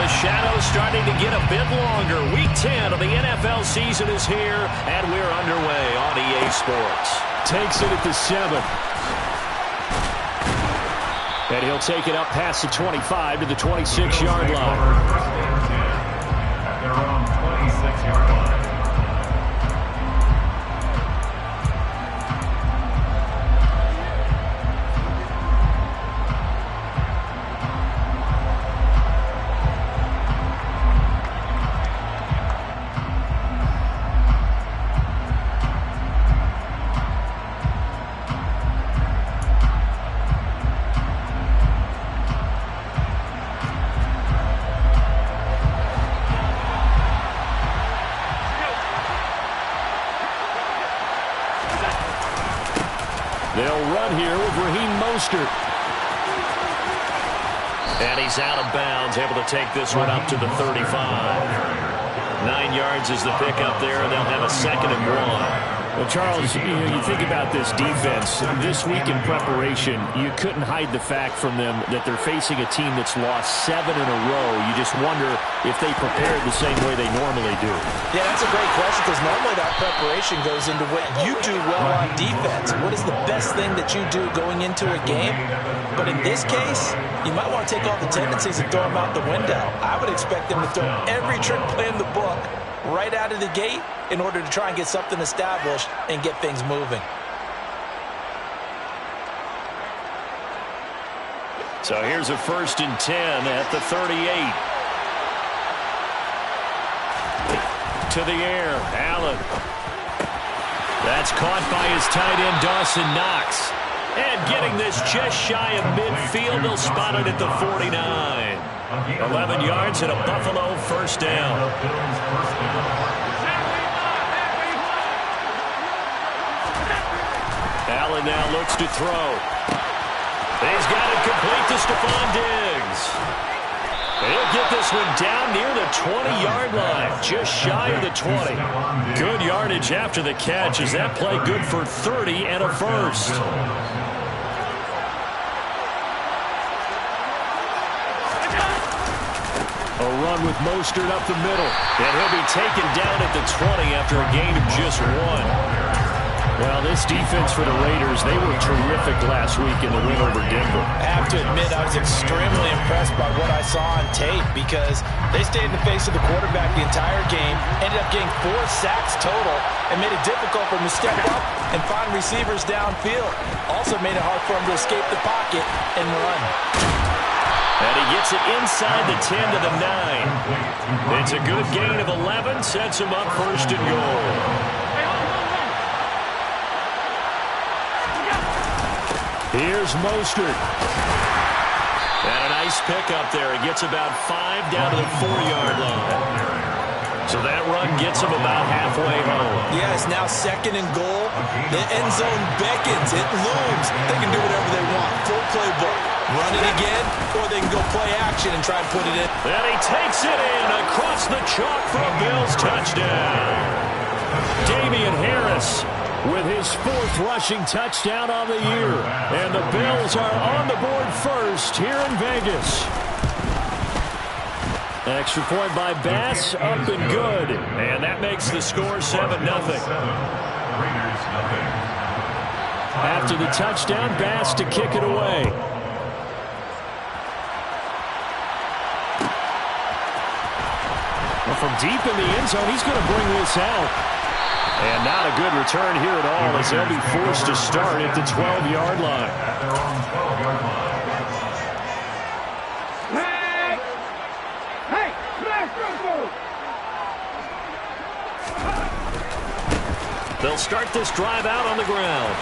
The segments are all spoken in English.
the shadows starting to get a bit longer. Week 10 of the NFL season is here, and we're underway on EA Sports. Takes it at the 7. And he'll take it up past the 25 to the 26-yard line. At their own 26-yard line. They'll run here with Raheem Mostert. And he's out of bounds, able to take this one up to the 35. 9 yards is the pickup there, and they'll have a 2nd and 1. Well, Charles, you think about this defense. This week in preparation, you couldn't hide the fact from them that they're facing a team that's lost 7 in a row. You just wonder if they prepared the same way they normally do. Yeah, that's a great question because normally that preparation goes into what you do well on defense. What is the best thing that you do going into a game? But in this case, you might want to take all the tendencies and throw them out the window. I would expect them to throw every trick play in the book right out of the gate in order to try and get something established and get things moving. So here's a 1st and 10 at the 38. To the air, Allen. That's caught by his tight end, Dawson Knox. And getting this just shy of midfield, they'll spot it at the 49. 11 yards and a Buffalo 1st down. Allen now looks to throw. He's got it complete to Stephon Diggs. He'll get this one down near the 20-yard line, just shy of the 20. Good yardage after the catch. Is that play good for 30 and a 1st? A run with Mostert up the middle. And he'll be taken down at the 20 after a gain of just 1. Well, this defense for the Raiders, they were terrific last week in the win over Denver. I have to admit, I was extremely impressed by what I saw on tape because they stayed in the face of the quarterback the entire game, ended up getting 4 sacks total, and made it difficult for him to step up and find receivers downfield. Also made it hard for him to escape the pocket and run. And he gets it inside the 10 to the 9. It's a good gain of 11, sets him up 1st and goal. Here's Mostert. And a nice pickup there. He gets about 5 down to the 4-yard line. So that run gets him about halfway home. Yeah, it's now 2nd and goal. The end zone beckons. It looms. They can do whatever they want. Full playbook. Run it again, or they can go play action and try and put it in. And he takes it in across the chalk for a Bills touchdown. Damian Harris with his 4th rushing touchdown on the year. And the Bills are on the board first here in Vegas. Extra point by Bass, up and good. And that makes the score 7-0. After the touchdown, Bass to kick it away. Well, from deep in the end zone, he's going to bring this out. And not a good return here at all as they'll be forced to start at the 12-yard line. They'll start this drive out on the ground.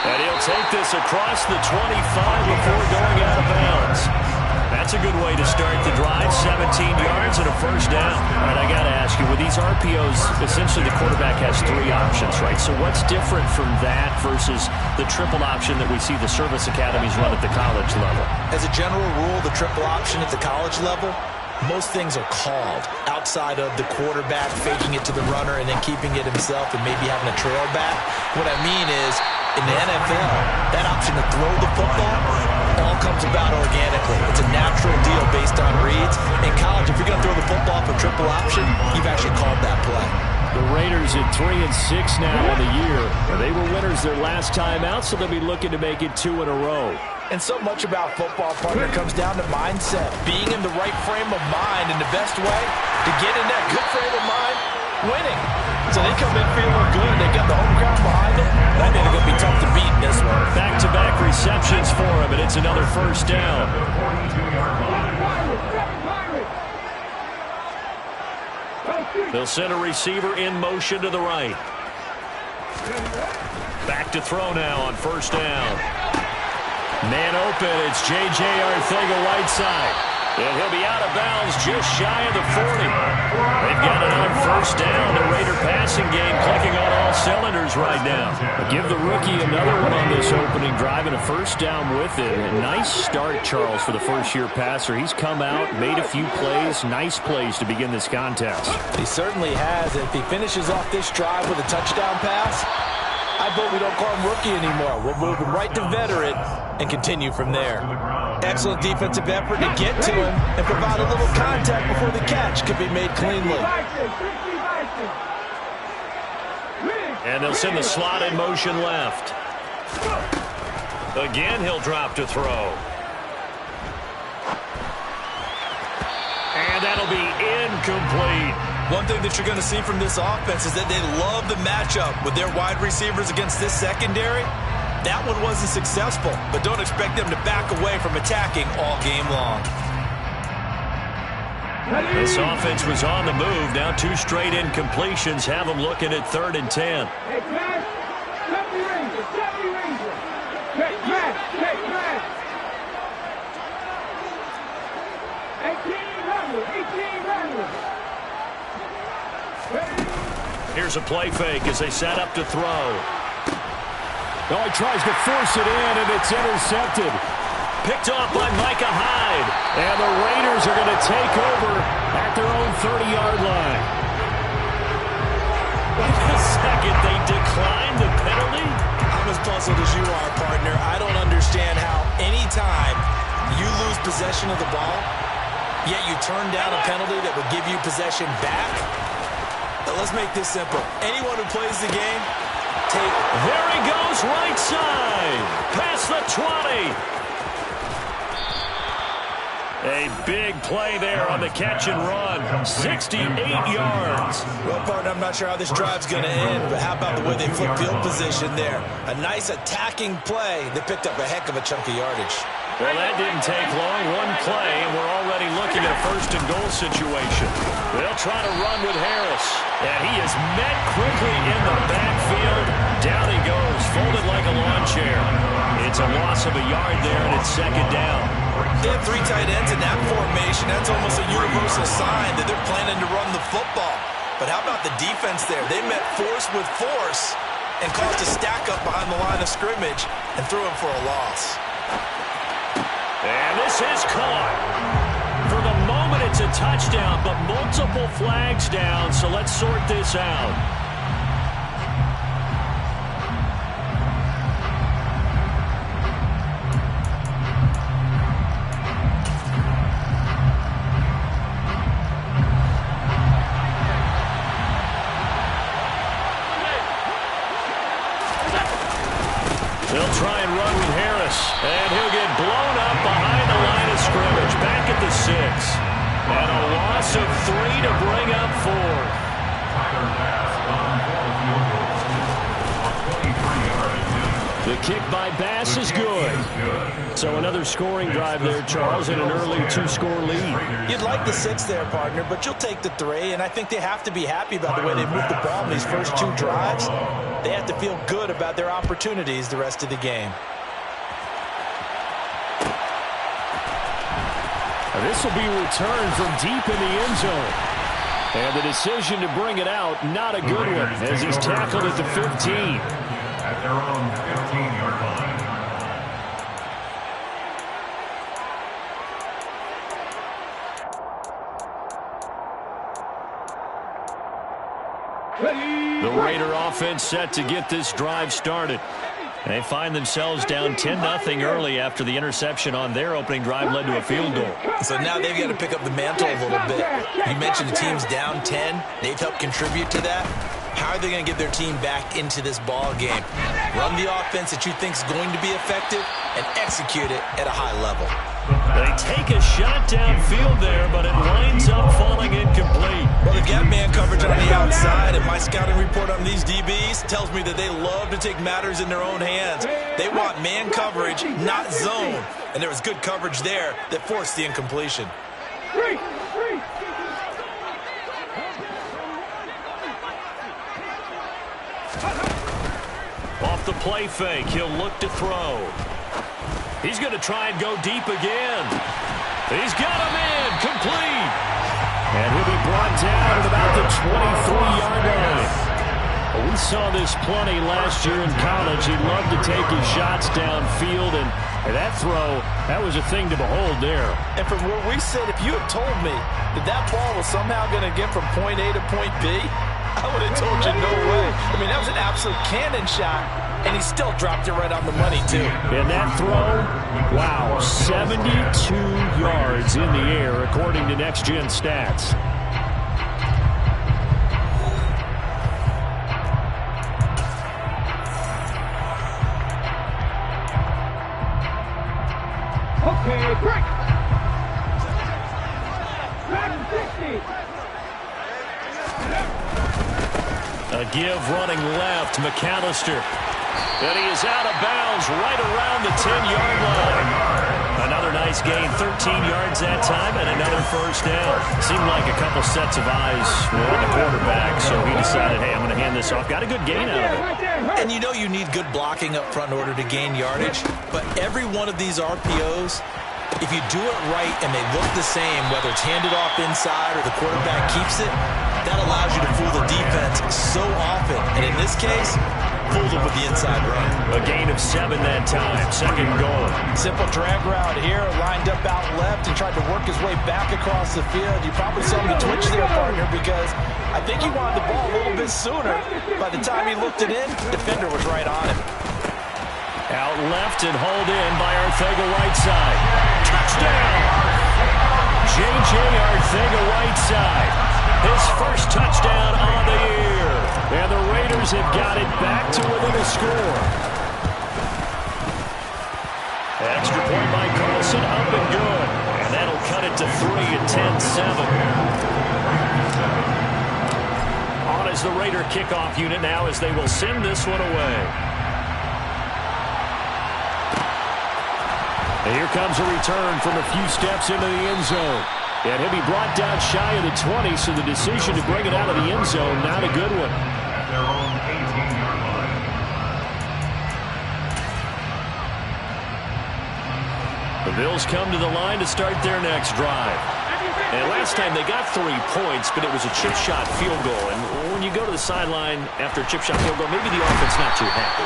And he'll take this across the 25 before going out of bounds. That's a good way to start the drive. 17 yards and a 1st down. All right, I got to ask you, with these RPOs, essentially the quarterback has 3 options, right? So what's different from that versus the triple option that we see the service academies run at the college level? As a general rule, the triple option at the college level, most things are called outside of the quarterback faking it to the runner and then keeping it himself and maybe having a trail back. What I mean is, in the NFL, that option to throw the football all comes about organically. It's a natural deal based on reads. In college, if you're going to throw the football for triple option, you've actually called that play. The Raiders at 3-6 now on the year. They were winners their last time out, so they'll be looking to make it 2 in a row. And so much about football, partner, comes down to mindset. Being in the right frame of mind, and the best way to get in that good frame of mind, winning. So they come in feeling good. They got the home crowd behind them. I think they're going to be tough to beat in this one. Back-to-back receptions for him, and it's another first down. They'll send a receiver in motion to the right. Back to throw now on first down. Man open, it's J.J. Arcega-Whiteside. And he'll be out of bounds just shy of the 40. They've got it on first down. The Raider passing game clicking on all cylinders right now. Give the rookie another one on this opening drive and a first down with it. A nice start, Charles, for the first-year passer. He's come out, made a few plays, nice plays to begin this contest. He certainly has. If he finishes off this drive with a touchdown pass, I vote we don't call him rookie anymore. We'll move him right to veteran and continue from there. Excellent defensive effort to get to him and provide a little contact before the catch could be made cleanly. And they'll send the slot in motion left. Again, he'll drop to throw. And that'll be incomplete. One thing that you're going to see from this offense is that they love the matchup with their wide receivers against this secondary. That one wasn't successful, but don't expect them to back away from attacking all game long. This offense was on the move. Now 2 straight incompletions have them looking at 3rd and 10. Here's a play fake as they set up to throw. Oh, he tries to force it in, and it's intercepted. Picked off by Micah Hyde. And the Raiders are going to take over at their own 30-yard line. Wait a second, they declined the penalty? I'm as puzzled as you are, partner. I don't understand how anytime you lose possession of the ball, yet you turn down a penalty that would give you possession back. Let's make this simple. Anyone who plays the game, take... There he goes, right side. Past the 20. A big play there on the catch and run. 68 yards. Well, partner, I'm not sure how this drive's going to end, but how about the way they flip field position there? A nice attacking play. They picked up a heck of a chunk of yardage. Well, that didn't take long. One play, and we're already looking at a 1st and goal situation. They'll try to run with Harris. And he is met quickly in the backfield. Down he goes, folded like a lawn chair. It's a loss of a yard there, and it's 2nd down. They have 3 tight ends in that formation. That's almost a universal sign that they're planning to run the football. But how about the defense there? They met force with force and caused a stack up behind the line of scrimmage and threw him for a loss. And this is caught. For the moment, it's a touchdown, but multiple flags down, so let's sort this out. They'll try and run with Harris, and he'll get blown up behind the line of scrimmage, back at the 6. And a loss of 3 to bring up 4. The kick by Bass is good. So another scoring drive there, Charles, and an early 2-score lead. You'd like the 6 there, partner, but you'll take the 3, and I think they have to be happy about the way they moved the ball in these first 2 drives. They have to feel good about their opportunities the rest of the game. This will be returned from deep in the end zone. And the decision to bring it out, not a good one, as he's tackled at the 15. At their own 15-yard line. The Raider offense set to get this drive started. They find themselves down 10-0 early after the interception on their opening drive led to a field goal. So now they've got to pick up the mantle a little bit. You mentioned the team's down 10. They've helped contribute to that. How are they going to get their team back into this ball game? Run the offense that you think is going to be effective and execute it at a high level. They take a shot downfield there, but it winds up falling incomplete. Well, they've got man coverage on the outside, and my scouting report on these DBs tells me that they love to take matters in their own hands. They want man coverage, not zone. And there was good coverage there that forced the incompletion. Off the play fake, he'll look to throw. He's going to try and go deep again. He's got him in, complete. And he'll be brought down at about the 23-yard line. Well, we saw this plenty last year in college. He loved to take his shots downfield, and that throw, that was a thing to behold there. And from where we sit, if you had told me that that ball was somehow going to get from point A to point B, I would have told you no way. I mean, that was an absolute cannon shot, and he still dropped it right on the money, too. And that throw, wow, 72 yards in the air, according to Next Gen Stats. Okay, break. Back 60. A give running left, McAllister. And he is out of bounds right around the 10-yard line. Another nice gain, 13 yards that time, and another first down. Seemed like a couple sets of eyes were on the quarterback, so he decided, hey, I'm going to hand this off. Got a good gain out of it. And you know you need good blocking up front in order to gain yardage, but every one of these RPOs, if you do it right and they look the same, whether it's handed off inside or the quarterback keeps it, that allows you to fool the defense so often. And in this case, fooled them with the inside run. A gain of 7 that time, second goal. Simple drag route here, lined up out left and tried to work his way back across the field. You probably saw him twitch there, partner, because I think he wanted the ball a little bit sooner. By the time he looked it in, the defender was right on him. Out left and hauled in by Arcega-Whiteside. Touchdown! J.J. Arcega-Whiteside. His first touchdown on the year. And the Raiders have got it back to within a score. Extra point by Carlson, up and good. And that'll cut it to 3 at 10-7. On is the Raider kickoff unit now as they will send this one away. And here comes a return from a few steps into the end zone. And he'll be brought down shy of the 20, so the decision to bring it out of the end zone, not a good one. At their own 18-yard line. The Bills come to the line to start their next drive. And last time they got 3 points, but it was a chip shot field goal. And when you go to the sideline after a chip shot field goal, maybe the offense not too happy.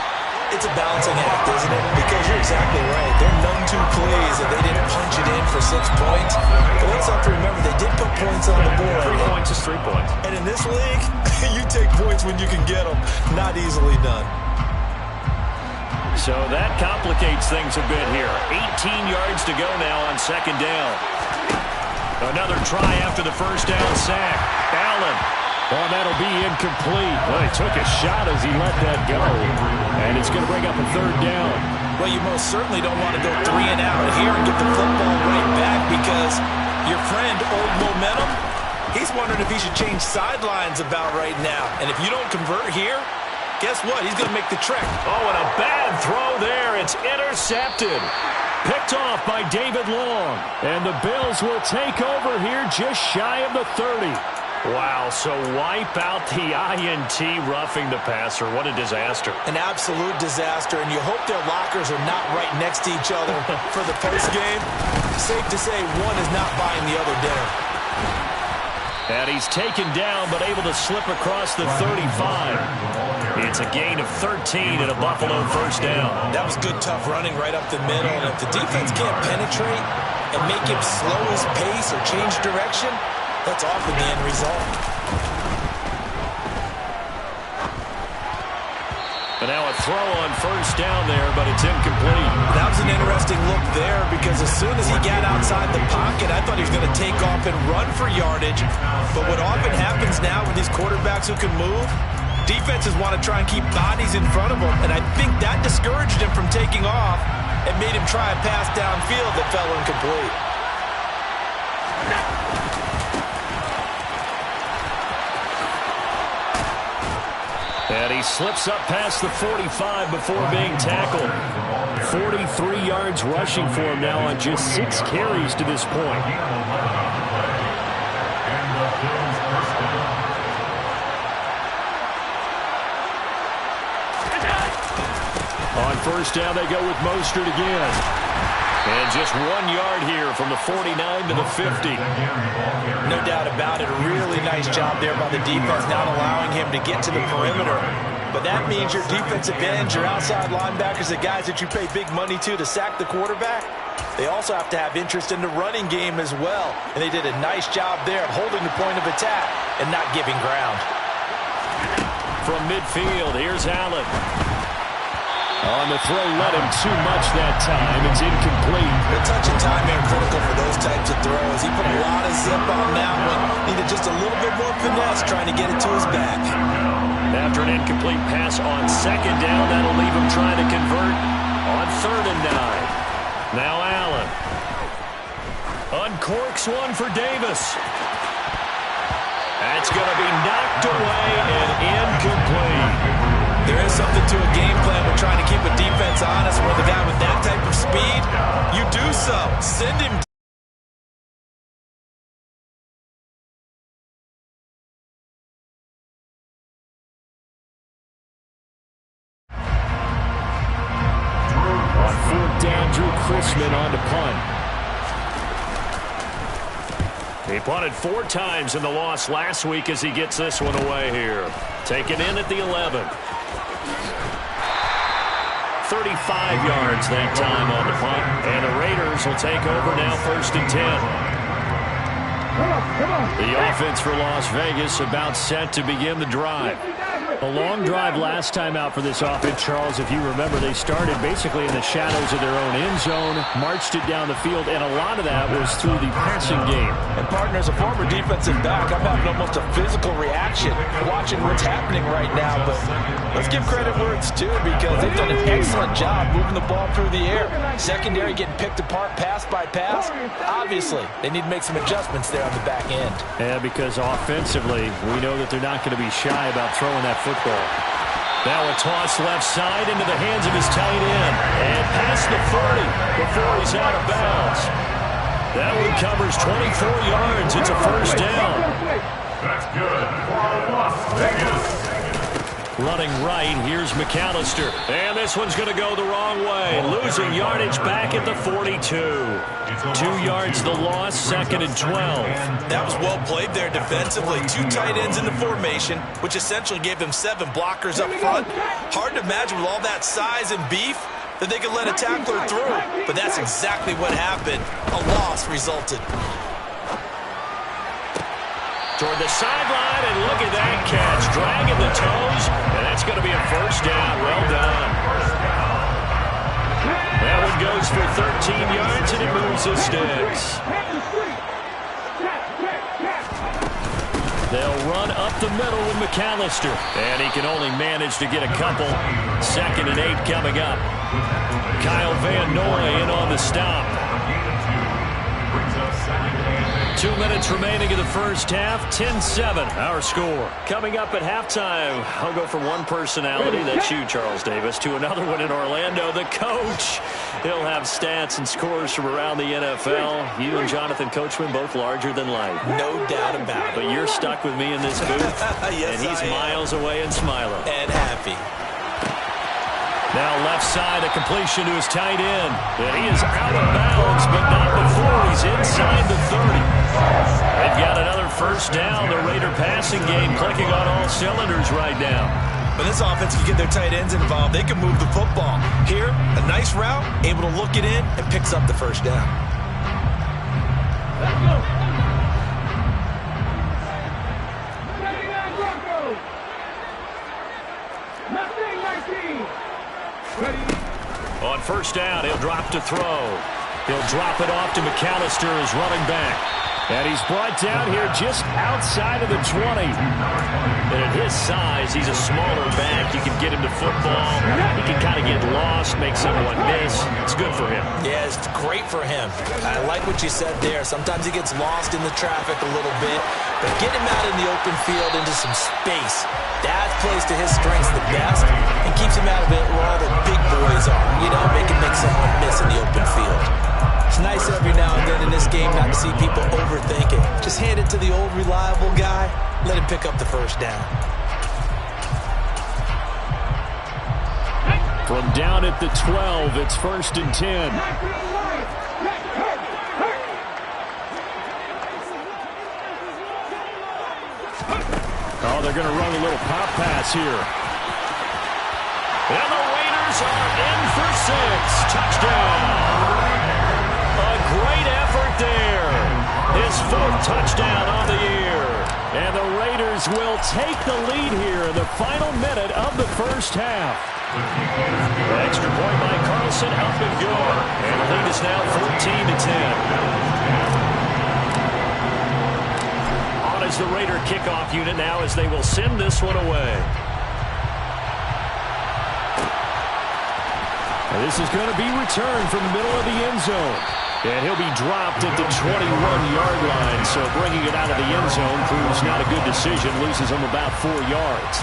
It's a balancing act, isn't it? Because you're exactly right. They're none too pleased that they didn't punch it in for 6 points. But let's have to remember, they did put points on the board. 3 points is 3 points. And in this league, you take points when you can get them. Not easily done. So that complicates things a bit here. 18 yards to go now on second down. Another try after the first down sack. Allen. Oh, that'll be incomplete. Well, he took a shot as he let that go. And it's going to bring up a third down. Well, you most certainly don't want to go 3 and out here and get the football right back because your friend, Old Momentum, he's wondering if he should change sidelines about right now. And if you don't convert here, guess what? He's going to make the trek. Oh, and a bad throw there. It's intercepted. Picked off by David Long. And the Bills will take over here just shy of the 30. Wow, so wipe out the INT roughing the passer. What a disaster. An absolute disaster, and you hope their lockers are not right next to each other for the postgame. Safe to say one is not buying the other dinner. And he's taken down, but able to slip across the 35. It's a gain of 13 and a Buffalo first down. That was good, tough running right up the middle, and if the defense can't penetrate and make him slow his pace or change direction, that's often the end result. But now a throw on first down there, but it's incomplete. That was an interesting look there because as soon as he got outside the pocket, I thought he was going to take off and run for yardage. But what often happens now with these quarterbacks who can move, defenses want to try and keep bodies in front of them, and I think that discouraged him from taking off and made him try a pass downfield that fell incomplete. And he slips up past the 45 before being tackled. 43 yards rushing for him now on just 6 carries to this point. On first down, they go with Mostert again. And just 1 yard here from the 49 to the 50. No doubt about it. A really nice job there by the defense, not allowing him to get to the perimeter. But that means your defensive ends, your outside linebackers, the guys that you pay big money to sack the quarterback, they also have to have interest in the running game as well. And they did a nice job there of holding the point of attack and not giving ground. From midfield, here's Allen. On the throw, led him too much that time. It's incomplete. The touch and time are critical for those types of throws. He put a lot of zip on that one. Needed just a little bit more finesse trying to get it to his back. After an incomplete pass on second down, that'll leave him trying to convert on 3rd and 9. Now Allen. Uncorks one for Davis. That's going to be knocked away and incomplete. There is something to a game plan with trying to keep a defense honest. With a guy with that type of speed, you do so. Send him. On 4th down, Drew Chrisman on to punt. He punted 4 times in the loss last week as he gets this one away here. Taken in at the 11. 35 yards that time on the punt. And the Raiders will take over now 1st and 10. The offense for Las Vegas about set to begin the drive. A long drive last time out for this offense, Charles. If you remember, they started basically in the shadows of their own end zone, marched it down the field, and a lot of that was through the passing game. And, partner, as a former defensive back, I'm having almost a physical reaction watching what's happening right now. But let's give credit where it's due because they've done an excellent job moving the ball through the air. Secondary getting picked apart pass by pass. Obviously, they need to make some adjustments there on the back end. Yeah, because offensively, we know that they're not going to be shy about throwing that football. Now a toss left side into the hands of his tight end. And past the 40 before he's out of bounds. That one covers 24 yards. It's a 1st down. That's good for Las Vegas. Running right, here's McAllister. And this one's going to go the wrong way. Losing yardage back at the 42. 2 yards the loss, 2nd and 12. That was well played there defensively. 2 tight ends in the formation, which essentially gave them 7 blockers up front. Hard to imagine with all that size and beef that they could let a tackler through. But that's exactly what happened. A loss resulted. Toward the sideline, and look at that catch. Dragging the toes, and that's going to be a 1st down. Well done. That one goes for 13 yards, and it moves the sticks. They'll run up the middle with McAllister, and he can only manage to get a couple. 2nd and 8 coming up. Kyle Van Noy in on the stop. 2 minutes remaining in the first half. 10-7, our score. Coming up at halftime, I'll go from one personality, that's you, Charles Davis, to another one in Orlando, the coach. He'll have stats and scores from around the NFL. You and Jonathan Coachman, both larger than life. No doubt about it. But you're stuck with me in this booth, yes, and he's miles away and smiling. And happy. Now left side, a completion to his tight end. And he is out of bounds, but not before he's inside the 30. They've got another 1st down. The Raider passing game clicking on all cylinders right now. When this offense can get their tight ends involved, they can move the football. Here, a nice route, able to look it in, and picks up the 1st down. Let's go. Mustang 19. On first down, he'll drop to throw. He'll drop it off to McAllister as running back. And he's brought down here just outside of the 20. And at his size, he's a smaller back. You can get him to football. He can kind of get lost, make someone miss. It's good for him. Yeah, it's great for him. I like what you said there. Sometimes he gets lost in the traffic a little bit. But get him out in the open field into some space. That plays to his strengths the best and keeps him out of it where all the big boys are. You know, make someone miss in the open field. It's nice every now and then in this game not to see people overthink it. Just hand it to the old reliable guy. Let him pick up the first down. From down at the 12, it's 1st and 10. Oh, they're going to run a little pop pass here. And the Raiders are in for 6. Touchdown. A great effort there. His 4th touchdown on the year. And the Raiders will take the lead here in the final minute of the first half. The extra point by Carlson up and good. And the lead is now 14-10. On is the Raider kickoff unit now as they will send this one away. And this is going to be returned from the middle of the end zone. And he'll be dropped at the 21-yard line. So bringing it out of the end zone proves not a good decision. Loses him about 4 yards.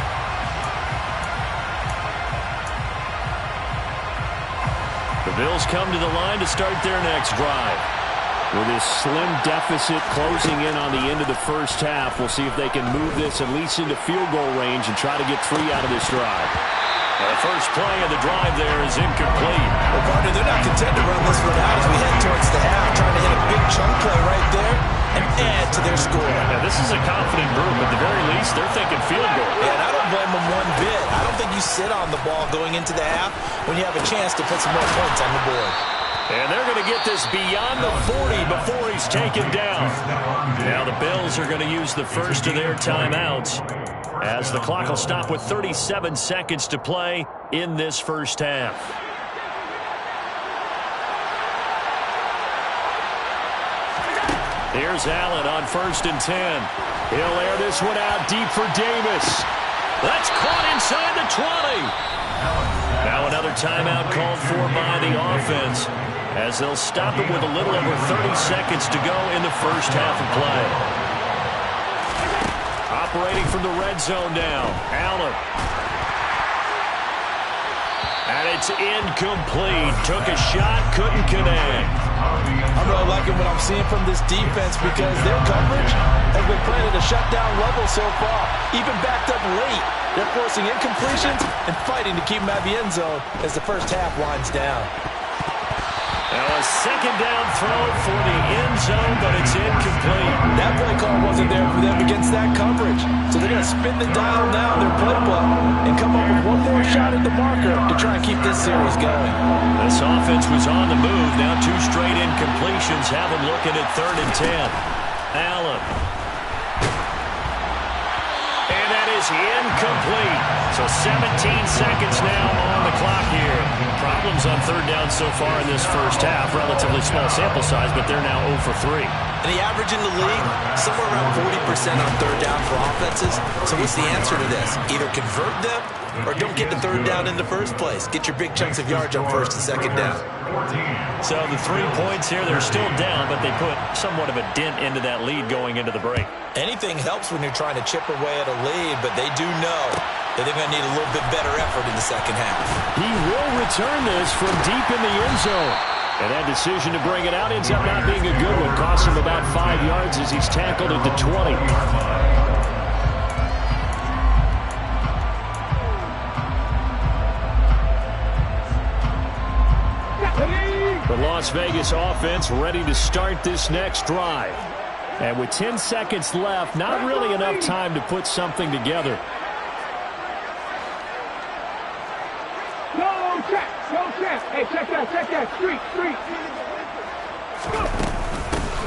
The Bills come to the line to start their next drive. With this slim deficit closing in on the end of the first half, we'll see if they can move this at least into field goal range and try to get 3 out of this drive. The first play of the drive there is incomplete. Well, partner, they're not content to run this one out as we head towards the half, trying to hit a big chunk play right there and add to their score. Yeah, this is a confident group. At the very least, they're thinking field goal. Yeah, and I don't blame them one bit. I don't think you sit on the ball going into the half when you have a chance to put some more points on the board. And they're going to get this beyond the 40 before he's taken down. Now the Bills are going to use the first of their timeouts as the clock will stop with 37 seconds to play in this first half. Here's Allen on 1st and 10. He'll air this one out deep for Davis. That's caught inside the 20. Now another timeout called for by the offense as they'll stop it with a little over 30 seconds to go in the first half of play. Operating from the red zone now, Allen. And it's incomplete. Took a shot, couldn't connect. I'm really liking what I'm seeing from this defense because their coverage has been playing at a shutdown level so far. Even backed up late, they're forcing incompletions and fighting to keep them out of the end zone as the first half winds down. Now a second down throw for the end zone, but it's incomplete. That play call wasn't there for them against that coverage. So they're going to spin the dial now in their playbook and come up with one more shot at the marker to try and keep this series going. This offense was on the move. Now 2 straight incompletions have them looking at 3rd and 10. Allen. And that is incomplete. So 17 seconds now on the clock here. Problems on 3rd down so far in this first half. Relatively small sample size, but they're now 0 for 3. And the average in the league, somewhere around 40% on 3rd down for offenses. So what's the answer to this? Either convert them or don't get to 3rd down in the first place. Get your big chunks of yards on 1st and 2nd down. So the 3 points here, they're still down, but they put somewhat of a dent into that lead going into the break. Anything helps when you're trying to chip away at a lead, but they do know that they're going to need a little bit better effort in the second half. He will return this from deep in the end zone. And that decision to bring it out ends up not being a good one. Costs him about 5 yards as he's tackled at the 20. The Las Vegas offense ready to start this next drive. And with 10 seconds left, not really enough time to put something together. No check. Hey, check that. Street.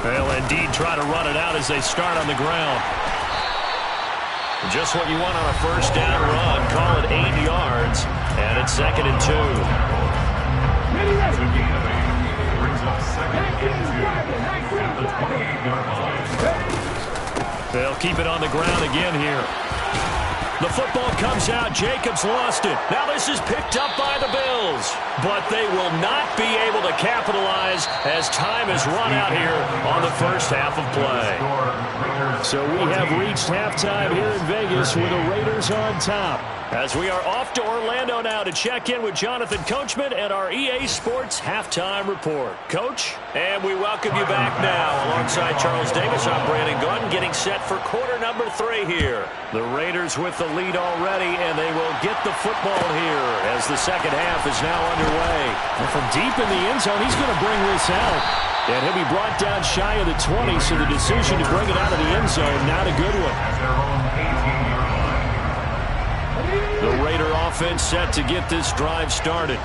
They'll indeed try to run it out as they start on the ground. Just what you want on a first down run. Call it 8 yards. And it's 2nd and 2. Ready, ready. The gain of 8 brings up 2nd and 2 at the 28-yard line. They'll keep it on the ground again here. The football comes out. Jacobs lost it. Now this is picked up by the Bills. But they will not be able to capitalize as time has run out here on the first half of play. So we have reached halftime here in Vegas with the Raiders on top. As we are off to Orlando now to check in with Jonathan Coachman and our EA Sports Halftime Report. Coach, and we welcome you back now. Alongside Charles Davis, I'm Brandon Gunn, getting set for quarter number 3 here. The Raiders with the lead already, and they will get the football here as the second half is now underway. And from deep in the end zone, he's going to bring this out. And he'll be brought down shy of the 20, so the decision to bring it out of the end zone, not a good one. The Raider offense set to get this drive started.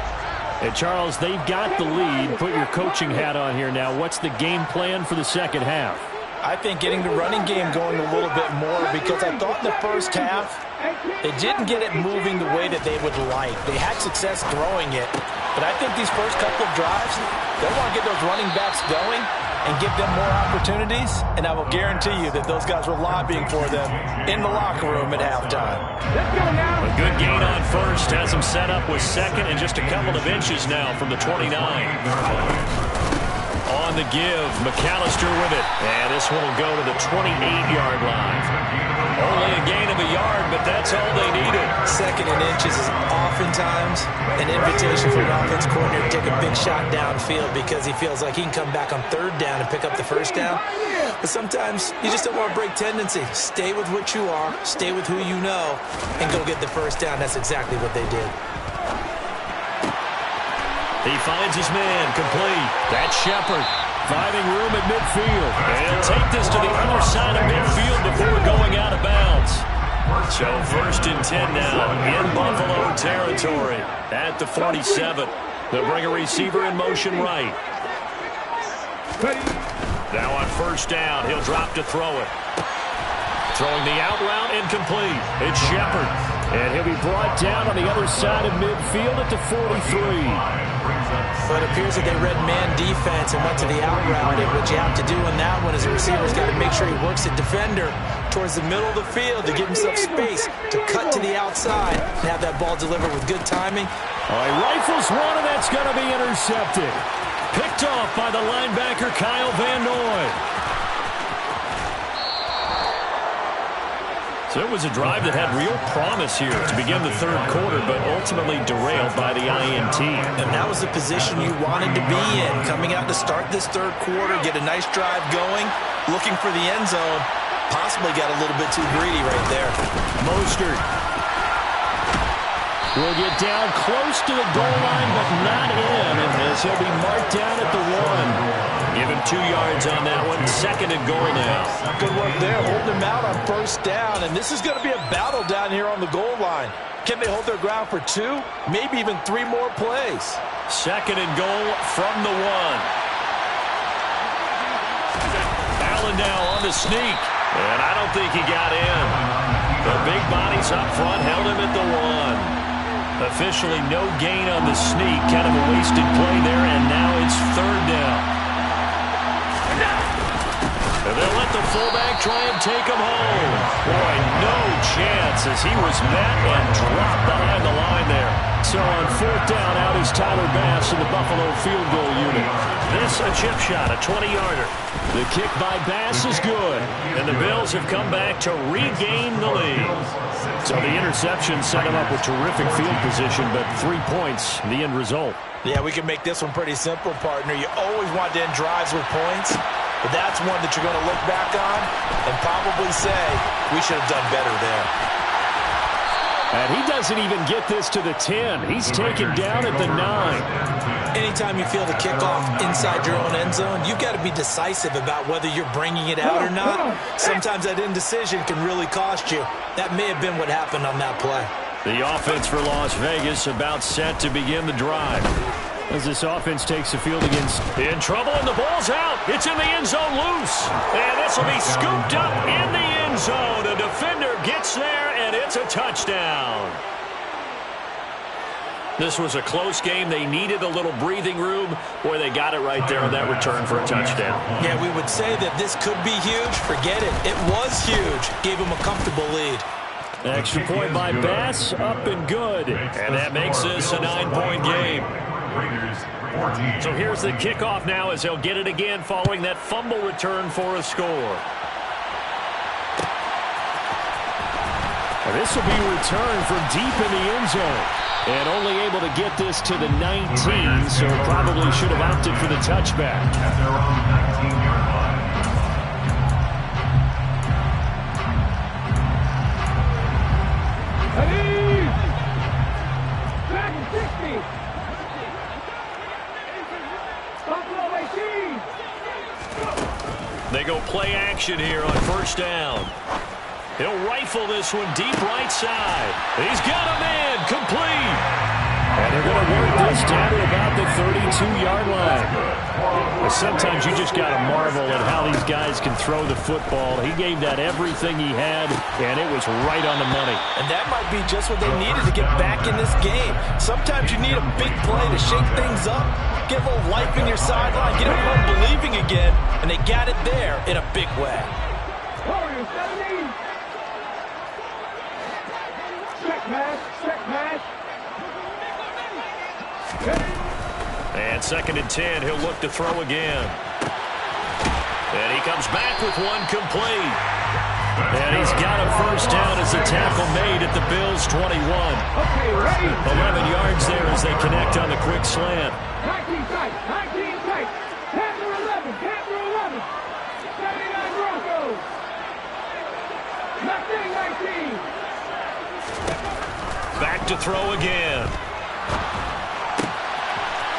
And Charles, they've got the lead. Put your coaching hat on here now. What's the game plan for the second half? I think getting the running game going a little bit more, because I thought in the first half they didn't get it moving the way that they would like. They had success throwing it, but I think these first couple of drives, they want to get those running backs going and give them more opportunities, and I will guarantee you that those guys were lobbying for them in the locker room at halftime. Let's go now. A good gain on first has him set up with 2nd and just a couple of inches now from the 29. On the give, McAllister with it, and this one will go to the 28-yard line. Only a gain of a yard, but that's all they needed. 2nd and inches is oftentimes an invitation for an offense coordinator to take a big shot downfield because he feels like he can come back on 3rd down and pick up the first down. But sometimes you just don't want to break tendency. Stay with what you are, stay with who you know, and go get the first down. That's exactly what they did. He finds his man, complete. That's Shepard. Finding room at midfield. And he'll take this to the other side of midfield before going out of bounds. So 1st and 10 now in Buffalo territory at the 47. They'll bring a receiver in motion right. Now on 1st down, he'll drop to throw it. Throwing the out route incomplete. It's Shepard. And he'll be brought down on the other side of midfield at the 43. But it appears that they read man defense and went to the out route. And what you have to do in that one is the receiver's got to make sure he works the defender towards the middle of the field to give himself space to cut to the outside and have that ball delivered with good timing. All right, rifles one, and that's going to be intercepted. Picked off by the linebacker, Kyle Van Noy. So it was a drive that had real promise here to begin the 3rd quarter, but ultimately derailed by the INT. And that was the position you wanted to be in, coming out to start this 3rd quarter, get a nice drive going, looking for the end zone. Possibly got a little bit too greedy right there. Mostert will get down close to the goal line, but not in, as he'll be marked down at the 1. Give him 2 yards on that one. 2nd and goal now. Good work there, holding him out on 1st down, and this is going to be a battle down here on the goal line. Can they hold their ground for 2, maybe even 3 more plays? 2nd and goal from the 1. Allen now on the sneak, and I don't think he got in. The big bodies up front held him at the 1. Officially no gain on the sneak. Kind of a wasted play there, and now it's 3rd down. And they'll let the fullback try and take him home. Boy, no chance as he was met and dropped behind the line there. So on 4th down, out is Tyler Bass in the Buffalo field goal unit. This a chip shot, a 20-yarder. The kick by Bass is good. And the Bills have come back to regain the lead. So the interception set him up with terrific field position, but 3 points, the end result. Yeah, we can make this one pretty simple, partner. You always want to end drives with points, but that's one that you're going to look back on and probably say, we should have done better there. And he doesn't even get this to the 10. He's taken down at the 9. Anytime you feel the kickoff inside your own end zone, you've got to be decisive about whether you're bringing it out or not. Sometimes that indecision can really cost you. That may have been what happened on that play. The offense for Las Vegas about set to begin the drive. As this offense takes the field against... In trouble, and the ball's out. It's in the end zone loose. And this will be scooped up in the end zone. A defender gets there, and it's a touchdown. This was a close game. They needed a little breathing room. Boy, they got it right there on that return for a touchdown. Yeah, we would say that this could be huge. Forget it. It was huge. Gave them a comfortable lead. Extra point by Bass, up and good. And that makes this a 9-point game. So here's the kickoff now as they'll get it again following that fumble return for a score. This will be returned from deep in the end zone. And only able to get this to the 19, so probably should have opted for the touchback. At their own 19-yard line. Ready! Back in 60! Buffalo 18! They go play action here on first down. He'll rifle this one deep right side. He's got him in, complete. And they're going to work this down to about the 32-yard line. Sometimes you just got to marvel at how these guys can throw the football. He gave that everything he had, and it was right on the money. And that might be just what they needed to get back in this game. Sometimes you need a big play to shake things up, get a little life in your sideline, get everyone believing again, and they got it there in a big way. Warriors 17! Check pass, check pass. And 2nd and 10, he'll look to throw again. And he comes back with one complete. And he's got a first down as the tackle made at the Bills' 21. Okay, ready? 11 yards there as they connect on the quick slant. 19 tight, 19 tight. Panther 11, Panther 11. 79 Broncos. 19. Back to throw again.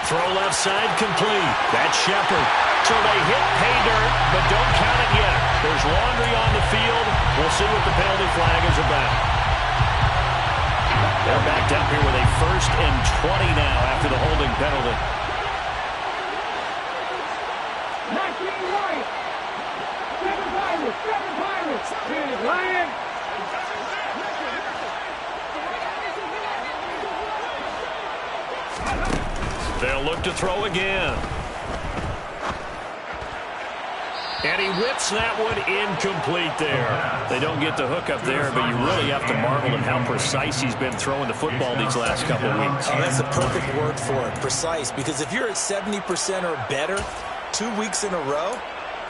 Throw left side complete. That's Shepard. So they hit pay dirt, but don't count it yet. There's laundry on the field. We'll see what the penalty flag is about. They're backed up here with a 1st and 20 now after the holding penalty. 19 right. 7 Pirates, 7 Pirates. Big Lion. They'll look to throw again. And he whips that one incomplete there. They don't get the hook up there, but you really have to marvel at how precise he's been throwing the football these last couple of weeks. Oh, that's the perfect word for it, precise, because if you're at 70% or better 2 weeks in a row,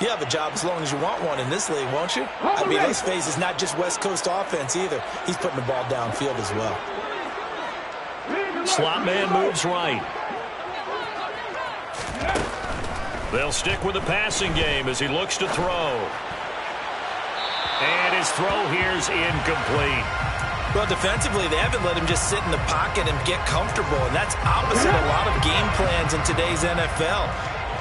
you have a job as long as you want one in this league, won't you? I mean, let's face it, it's not just West Coast offense either. He's putting the ball downfield as well. Slot man moves right. They'll stick with the passing game as he looks to throw. And his throw here's incomplete. Well, defensively, they haven't let him just sit in the pocket and get comfortable, and that's opposite a lot of game plans in today's NFL.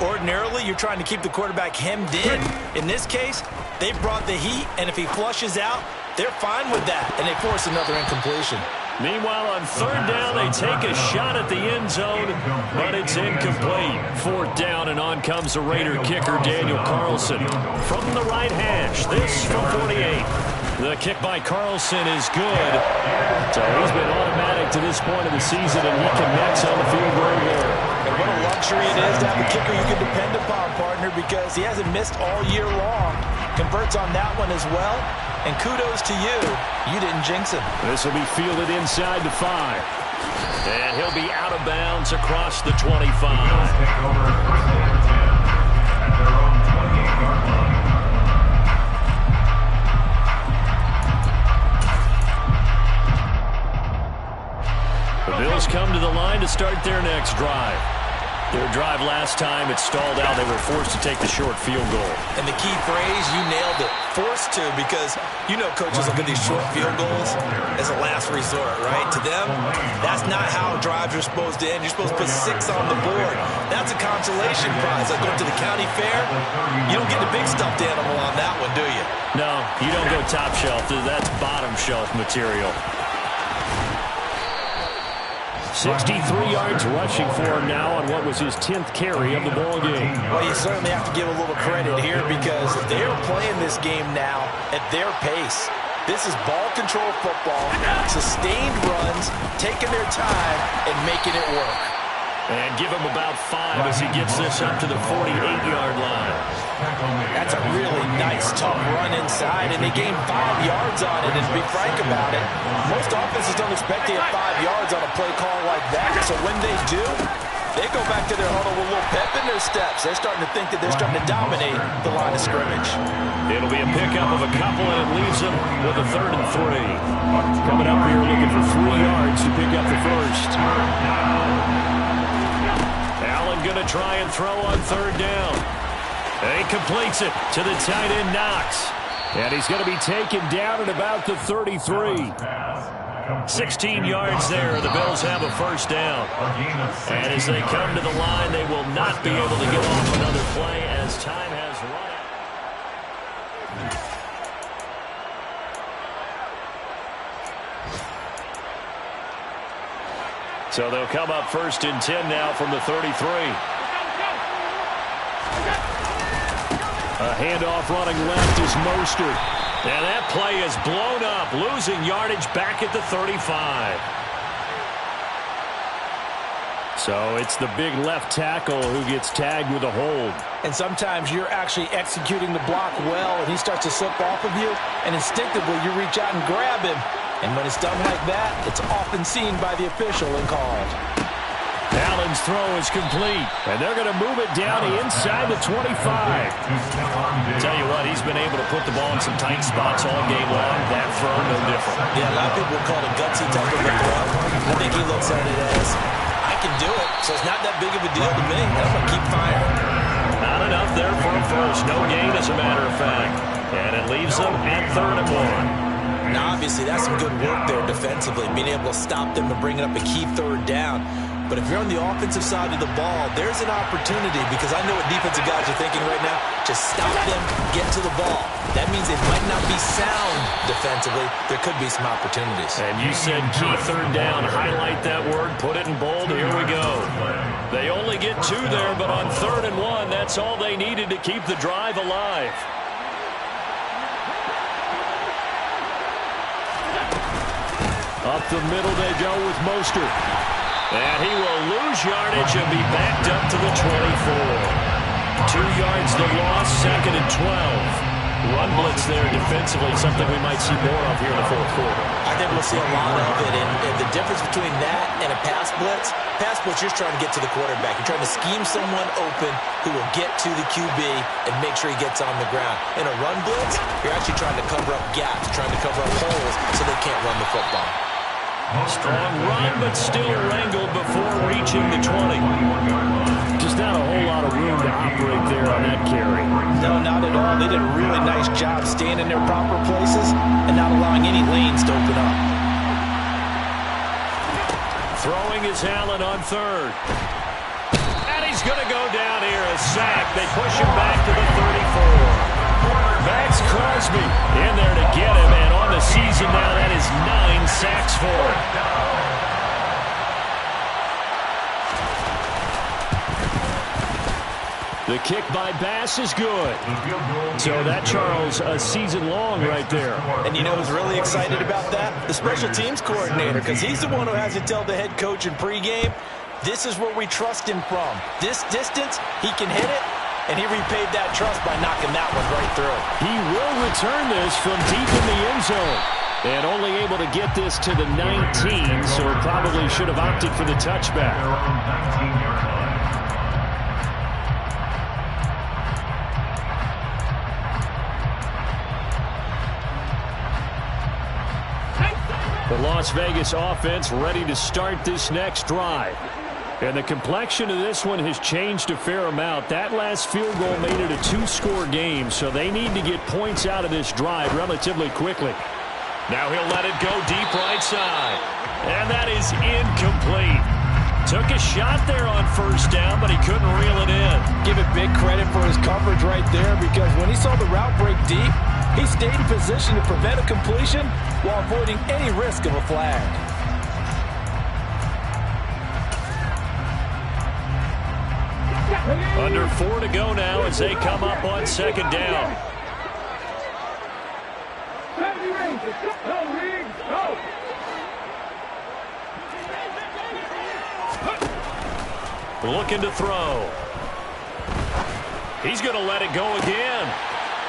Ordinarily, you're trying to keep the quarterback hemmed in. In this case, they brought the heat, and if he flushes out, they're fine with that, and they force another incompletion. Meanwhile, on 3rd down, they take a shot at the end zone, but it's incomplete. 4th down, and on comes the Raider kicker, Daniel Carlson. From the right hash, this from 48. The kick by Carlson is good. So he's been automatic to this point of the season, and he connects on the field goal here. And what a luxury it is to have a kicker you can depend upon, partner, because he hasn't missed all year long. Converts on that one as well. And kudos to you. You didn't jinx him. This will be fielded inside the 5. And he'll be out of bounds across the 25. Take over 1st and 10 at their own 28-yard line. The Bills come to the line to start their next drive. Their drive last time, it stalled out. They were forced to take the short field goal. And the key phrase, you nailed it. Forced to, because you know coaches look at these short field goals as a last resort, right? To them, that's not how drives are supposed to end. You're supposed to put 6 on the board. That's a consolation prize. Like going to the county fair, you don't get the big stuffed animal on that one, do you? No, you don't go top shelf. That's bottom shelf material. 63 yards rushing for him now on what was his 10th carry of the ball game. Well, you certainly have to give a little credit here because they are playing this game now at their pace. This is ball control football, sustained runs, taking their time, and making it work. And give him about 5 as he gets this up to the 48-yard line. That's a really nice, tough run inside, and they gained 5 yards on it. And to be frank about it, most offenses don't expect to get 5 yards on a play call like that. So when they do, they go back to their huddle with a little pep in their steps. They're starting to think that they're starting to dominate the line of scrimmage. It'll be a pickup of a couple, and it leaves them with a 3rd and 3. Coming up here looking for 3 yards to pick up the first. Allen going to try and throw on 3rd down. And he completes it to the tight end, Knox. And he's going to be taken down at about the 33. 16 yards there. The Bills have a 1st down. And as they come to the line, they will not be able to get off another play as time has run out. So they'll come up 1st and 10 now from the 33. A handoff running left is Mostert. And that play is blown up, losing yardage back at the 35. So it's the big left tackle who gets tagged with a hold. And sometimes you're actually executing the block well, and he starts to slip off of you, and instinctively you reach out and grab him. And when it's done like that, it's often seen by the official and called. Allen's throw is complete, and they're going to move it down inside the 25. Tell you what, he's been able to put the ball in some tight spots all game long. That throw, no different. Yeah, a lot of people call it a gutsy type of a throw. I think he looks at it as, I can do it, so it's not that big of a deal to me. I'm going to keep firing. Not enough there for a first. No gain, as a matter of fact. And it leaves them at 3rd and 1. Now, obviously, that's some good work there defensively, being able to stop them and bringing up a key 3rd down. But if you're on the offensive side of the ball, there's an opportunity, because I know what defensive guys are thinking right now. Just stop them, get to the ball. That means they might not be sound defensively. There could be some opportunities. And you said key 3rd down. Highlight that word, put it in bold. Here we go. They only get 2 there, but on 3rd and 1, that's all they needed to keep the drive alive. Up the middle they go with Mostert. And he will lose yardage and be backed up to the 24. 2 yards the loss, 2nd and 12. Run blitz there defensively, something we might see more of here in the 4th quarter. I think we'll see a lot of it, and the difference between that and a pass blitz, you're trying to get to the quarterback. You're trying to scheme someone open who will get to the QB and make sure he gets on the ground. In a run blitz, you're actually trying to cover up gaps, trying to cover up holes so they can't run the football. Strong run, but still wrangled before reaching the 20. Just not a whole lot of room to operate there on that carry. No, not at all. They did a really nice job staying in their proper places and not allowing any lanes to open up. Throwing is Allen on 3rd. And he's going to go down here, a sack. They push him back to the 34. Max Crosby in there to get him, and on the season now, that is 9 sacks for him. The kick by Bass is good. So that, Charles, a season long right there. And you know who's really excited about that? The special teams coordinator, because he's the one who has to tell the head coach in pregame, this is where we trust him from. This distance, he can hit it. And he repaid that trust by knocking that one right through. He will return this from deep in the end zone. And only able to get this to the 19, so probably should have opted for the touchback. The Las Vegas offense ready to start this next drive. And the complexion of this one has changed a fair amount. That last field goal made it a 2-score game, so they need to get points out of this drive relatively quickly. Now he'll let it go deep right side. And that is incomplete. Took a shot there on 1st down, but he couldn't reel it in. Give it big credit for his coverage right there, because when he saw the route break deep, he stayed in position to prevent a completion while avoiding any risk of a flag. Under 4 to go now as they come up on 2nd down. Go, Reed, go. Looking to throw. He's going to let it go again.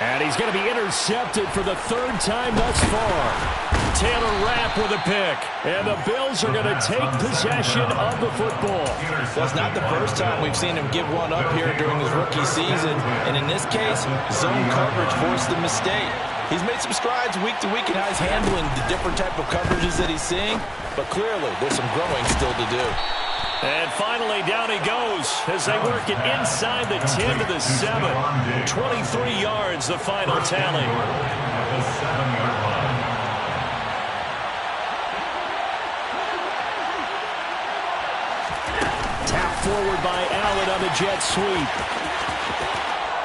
And he's going to be intercepted for the third time thus far. Taylor Rapp with a pick. And the Bills are going to take possession of the football. That's not the first time we've seen him give one up here during his rookie season. And in this case, zone coverage forced the mistake. He's made some strides week to week in how he's handling the different type of coverages that he's seeing. But clearly, there's some growing still to do. And finally, down he goes as they work it inside the 10 to the 7. 23 yards, the final tally. At the 7-yard line. Tapped forward by Allen on the jet sweep.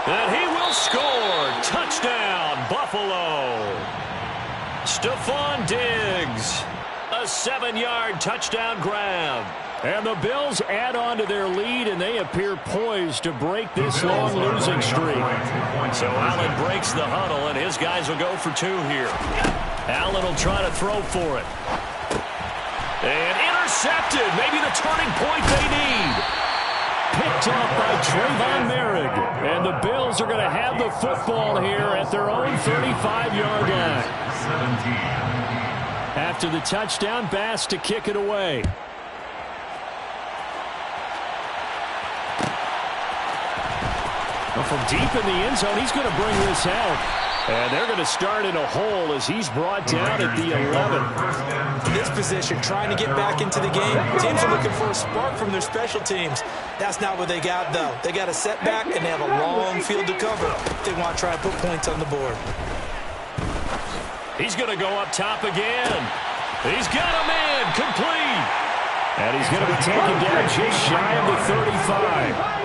And he will score. Touchdown, Buffalo. Stephon Diggs. A 7-yard touchdown grab. And the Bills add on to their lead, and they appear poised to break this long losing streak. So Allen breaks the huddle, and his guys will go for 2 here. Allen will try to throw for it. And intercepted. Maybe the turning point they need. Picked off by Trayvon Merrick. And the Bills are going to have the football here at their own 35-yard line. 17. After the touchdown, Bass to kick it away. Well, from deep in the end zone, he's going to bring this out. And they're going to start in a hole as he's brought down at the 11. In this position, trying to get back into the game, teams are looking for a spark from their special teams. That's not what they got, though. They got a setback, and they have a long field to cover. They want to try and put points on the board. He's going to go up top again. He's got a man complete. And he's going to be taken down just shy of the 35.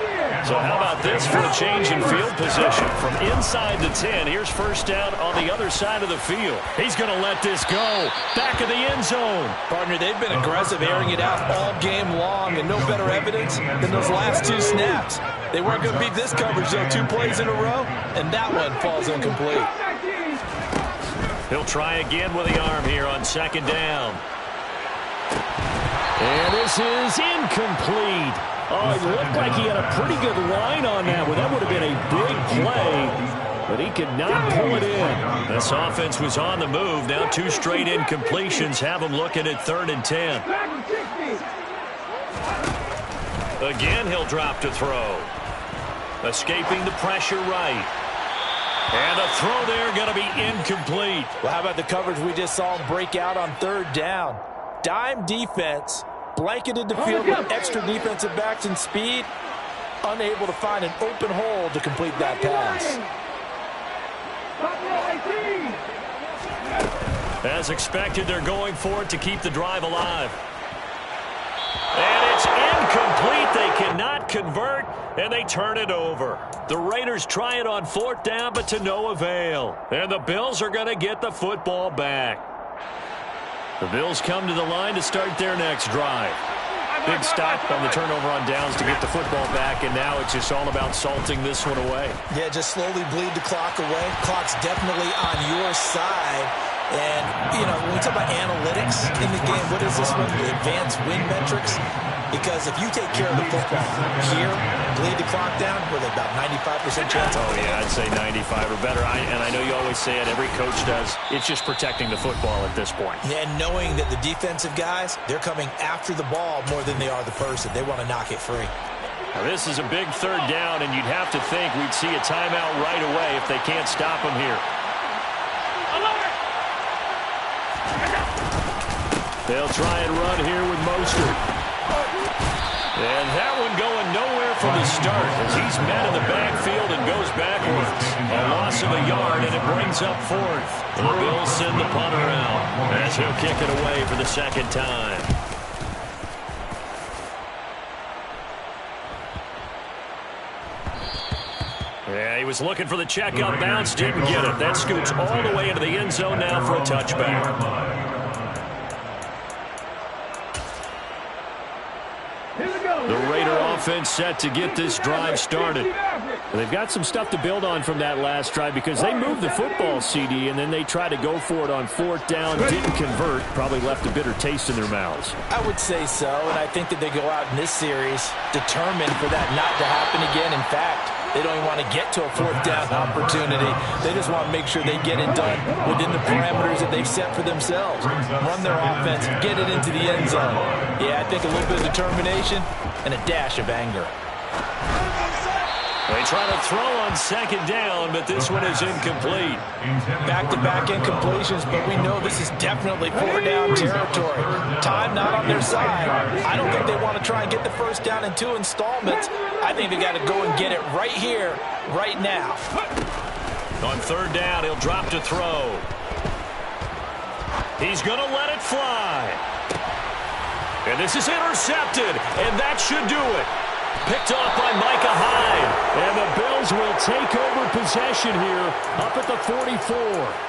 So how about this for a change in field position? From inside the 10, here's first down on the other side of the field. He's going to let this go. Back of the end zone. Partner, they've been aggressive, airing it out all game long, and no better evidence than those last 2 snaps. They weren't going to beat this coverage, though, 2 plays in a row, and that one falls incomplete. He'll try again with the arm here on second down. And this is incomplete. Oh, it looked like he had a pretty good line on that one. That would have been a big play, but he could not pull it in. This offense was on the move. Now 2 straight incompletions have them looking at 3rd and 10. Again, he'll drop to throw. Escaping the pressure right. And a throw there going to be incomplete. Well, how about the coverage we just saw him break out on 3rd down? Dime defense. Blanketed the field with extra defensive backs and speed. Unable to find an open hole to complete that pass. As expected, they're going for it to keep the drive alive. And it's incomplete. They cannot convert, and they turn it over. The Raiders try it on 4th down, but to no avail. And the Bills are going to get the football back. The Bills come to the line to start their next drive. Big stop on the turnover on downs to get the football back, and now it's just all about salting this one away. Yeah, just slowly bleed the clock away. Clock's definitely on your side. And, you know, when we talk about analytics in the game, what is this one? The advanced win metrics? Because if you take care of the football here, bleed the clock down, with about 95% chance. Oh, yeah, I'd say 95 or better. And I know you always say it, every coach does. It's just protecting the football at this point. Yeah, and knowing that the defensive guys, they're coming after the ball more than they are the person. They want to knock it free. Now, this is a big 3rd down, and you'd have to think we'd see a timeout right away if they can't stop them here. They'll try and run here with Mostert. And that one going nowhere from the start as he's met in the backfield and goes backwards. A loss of a yard, and it brings up 4th. The Bills send the punter out as he'll kick it away for the 2nd time. Yeah, he was looking for the check up bounce, didn't get it. That scoots all the way into the end zone now for a touchback. offense set to get this drive started. They've got some stuff to build on from that last drive because they moved the football, CD, and then they tried to go for it on 4th down, didn't convert, probably left a bitter taste in their mouths. I would say so, and I think that they go out in this series determined for that not to happen again. In fact, they don't even want to get to a 4th down opportunity. They just want to make sure they get it done within the parameters that they've set for themselves. Run their offense, get it into the end zone. Yeah, I think a little bit of determination and a dash of anger. They try to throw on 2nd down, but this one is incomplete. Back-to-back incompletions, but we know this is definitely 4th-down territory. Time not on their side. I don't think they want to try and get the 1st down in 2 installments. I think they got to go and get it right here, right now. On 3rd down, he'll drop to throw. He's going to let it fly. And this is intercepted, and that should do it. Picked off by Micah Hyde. And the Bills will take over possession here up at the 44.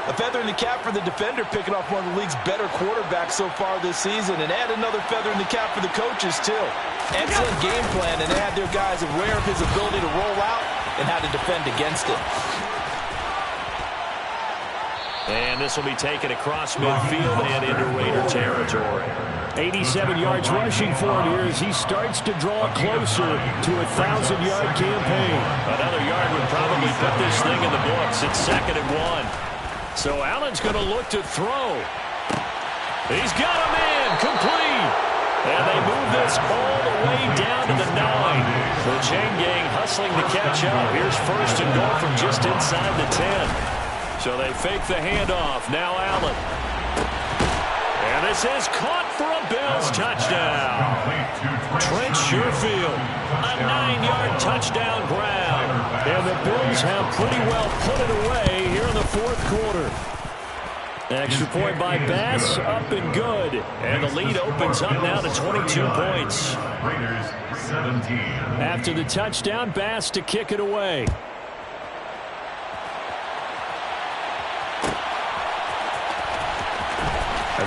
A feather in the cap for the defender, picking off one of the league's better quarterbacks so far this season. And add another feather in the cap for the coaches, too. Excellent game plan, and they had their guys aware of his ability to roll out and how to defend against it. And this will be taken across midfield and into Raider territory. 87 yards rushing for him here as he starts to draw closer to a 1,000-yard campaign. Another yard would probably put this thing in the books. It's 2nd and 1. So Allen's going to look to throw. He's got a man complete. And they move this all the way down to the 9. The chain gang hustling to catch up. Here's 1st and goal from just inside the 10. So they fake the handoff. Now Allen. And this is caught for a Bills touchdown. Trent Sherfield, a 9-yard touchdown grab. And the Bills have pretty well put it away here in the 4th quarter. Extra point by Bass, up and good. And the lead opens up now to 22 points. Raiders 17. After the touchdown, Bass to kick it away.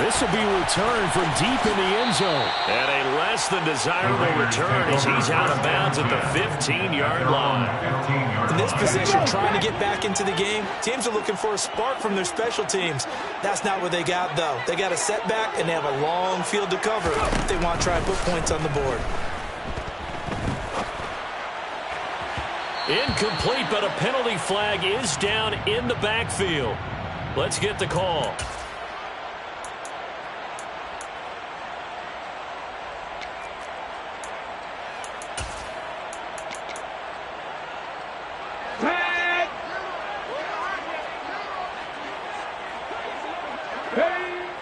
This will be returned from deep in the end zone. And a less than desirable return as he's out of bounds at the 15-yard line. In this position, trying to get back into the game, teams are looking for a spark from their special teams. That's not what they got, though. They got a setback, and they have a long field to cover if they want to try and put points on the board. Incomplete, but a penalty flag is down in the backfield. Let's get the call.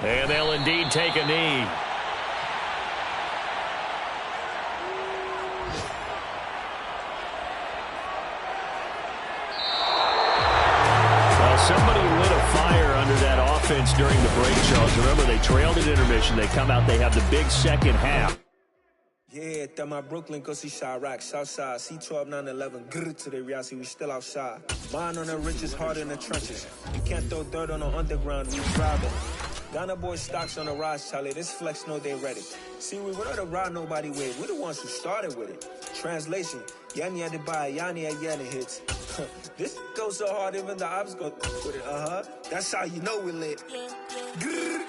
And they'll indeed take a knee. Well, somebody lit a fire under that offense during the break, Charles. Remember, they trailed at intermission. They come out, they have the big second half. Yeah, that my Brooklyn, go see Chirac, Southside, C12, 911, grrr to the reality, we still outside. Mine on the riches, hard in the trenches. You can't throw dirt on the underground, we driving. Ghana boys stocks on the rise, Charlie, this flex know they ready. See, we don't to ride nobody with, we the ones who started with it. Translation, Yanni had to buy, Yanni had Yanni hits. This goes so hard, even the ops go with it, That's how you know we lit. Grrr,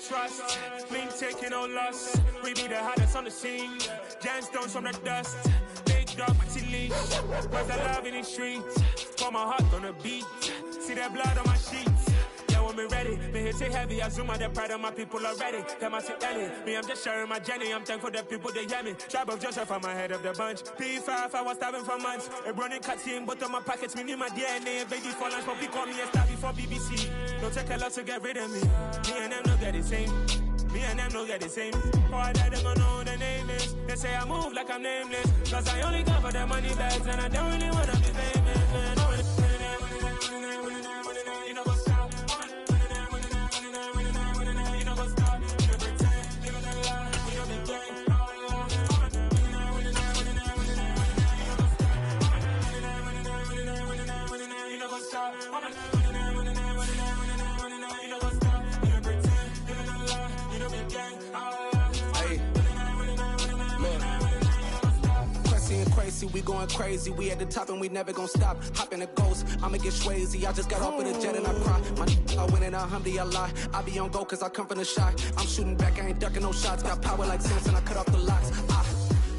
trust, been taking no loss. We be the hardest on the scene. Gemstones from the dust. Big dog, Matty Leach. Where's the love in the streets? Pour my heart on the beat. See that blood on my sheets. Yeah, when we ready, me hit it heavy. I zoom out the pride of my people already. Them I see Ellie. Me, I'm just sharing my journey. I'm thankful the people they hear me. Tribe of Joseph, I'm ahead of the bunch. P5, I was starving for months. A running cut team, but on my pockets, me need my DNA. Baby for lunch, but we call me a star before BBC. Don't take a lot to get rid of me. Me and them don't get the same. Me and them don't get the same. Boy, that them don't know the name is. They say I move like I'm nameless. Cause I only come for the money bags and I don't really wanna be famous. You know what's up? You know what's up? You pretend, living a lie. You know the game. You know what's up? We going crazy, we at the top and we never gonna stop. Hop in a ghost, I'ma get swayzy. I just got off with a jet and I cry. I win in a Humvee, I lie. I be on go cause I come from the shot. I'm shooting back, I ain't ducking no shots. Got power like Samson, I cut off the locks.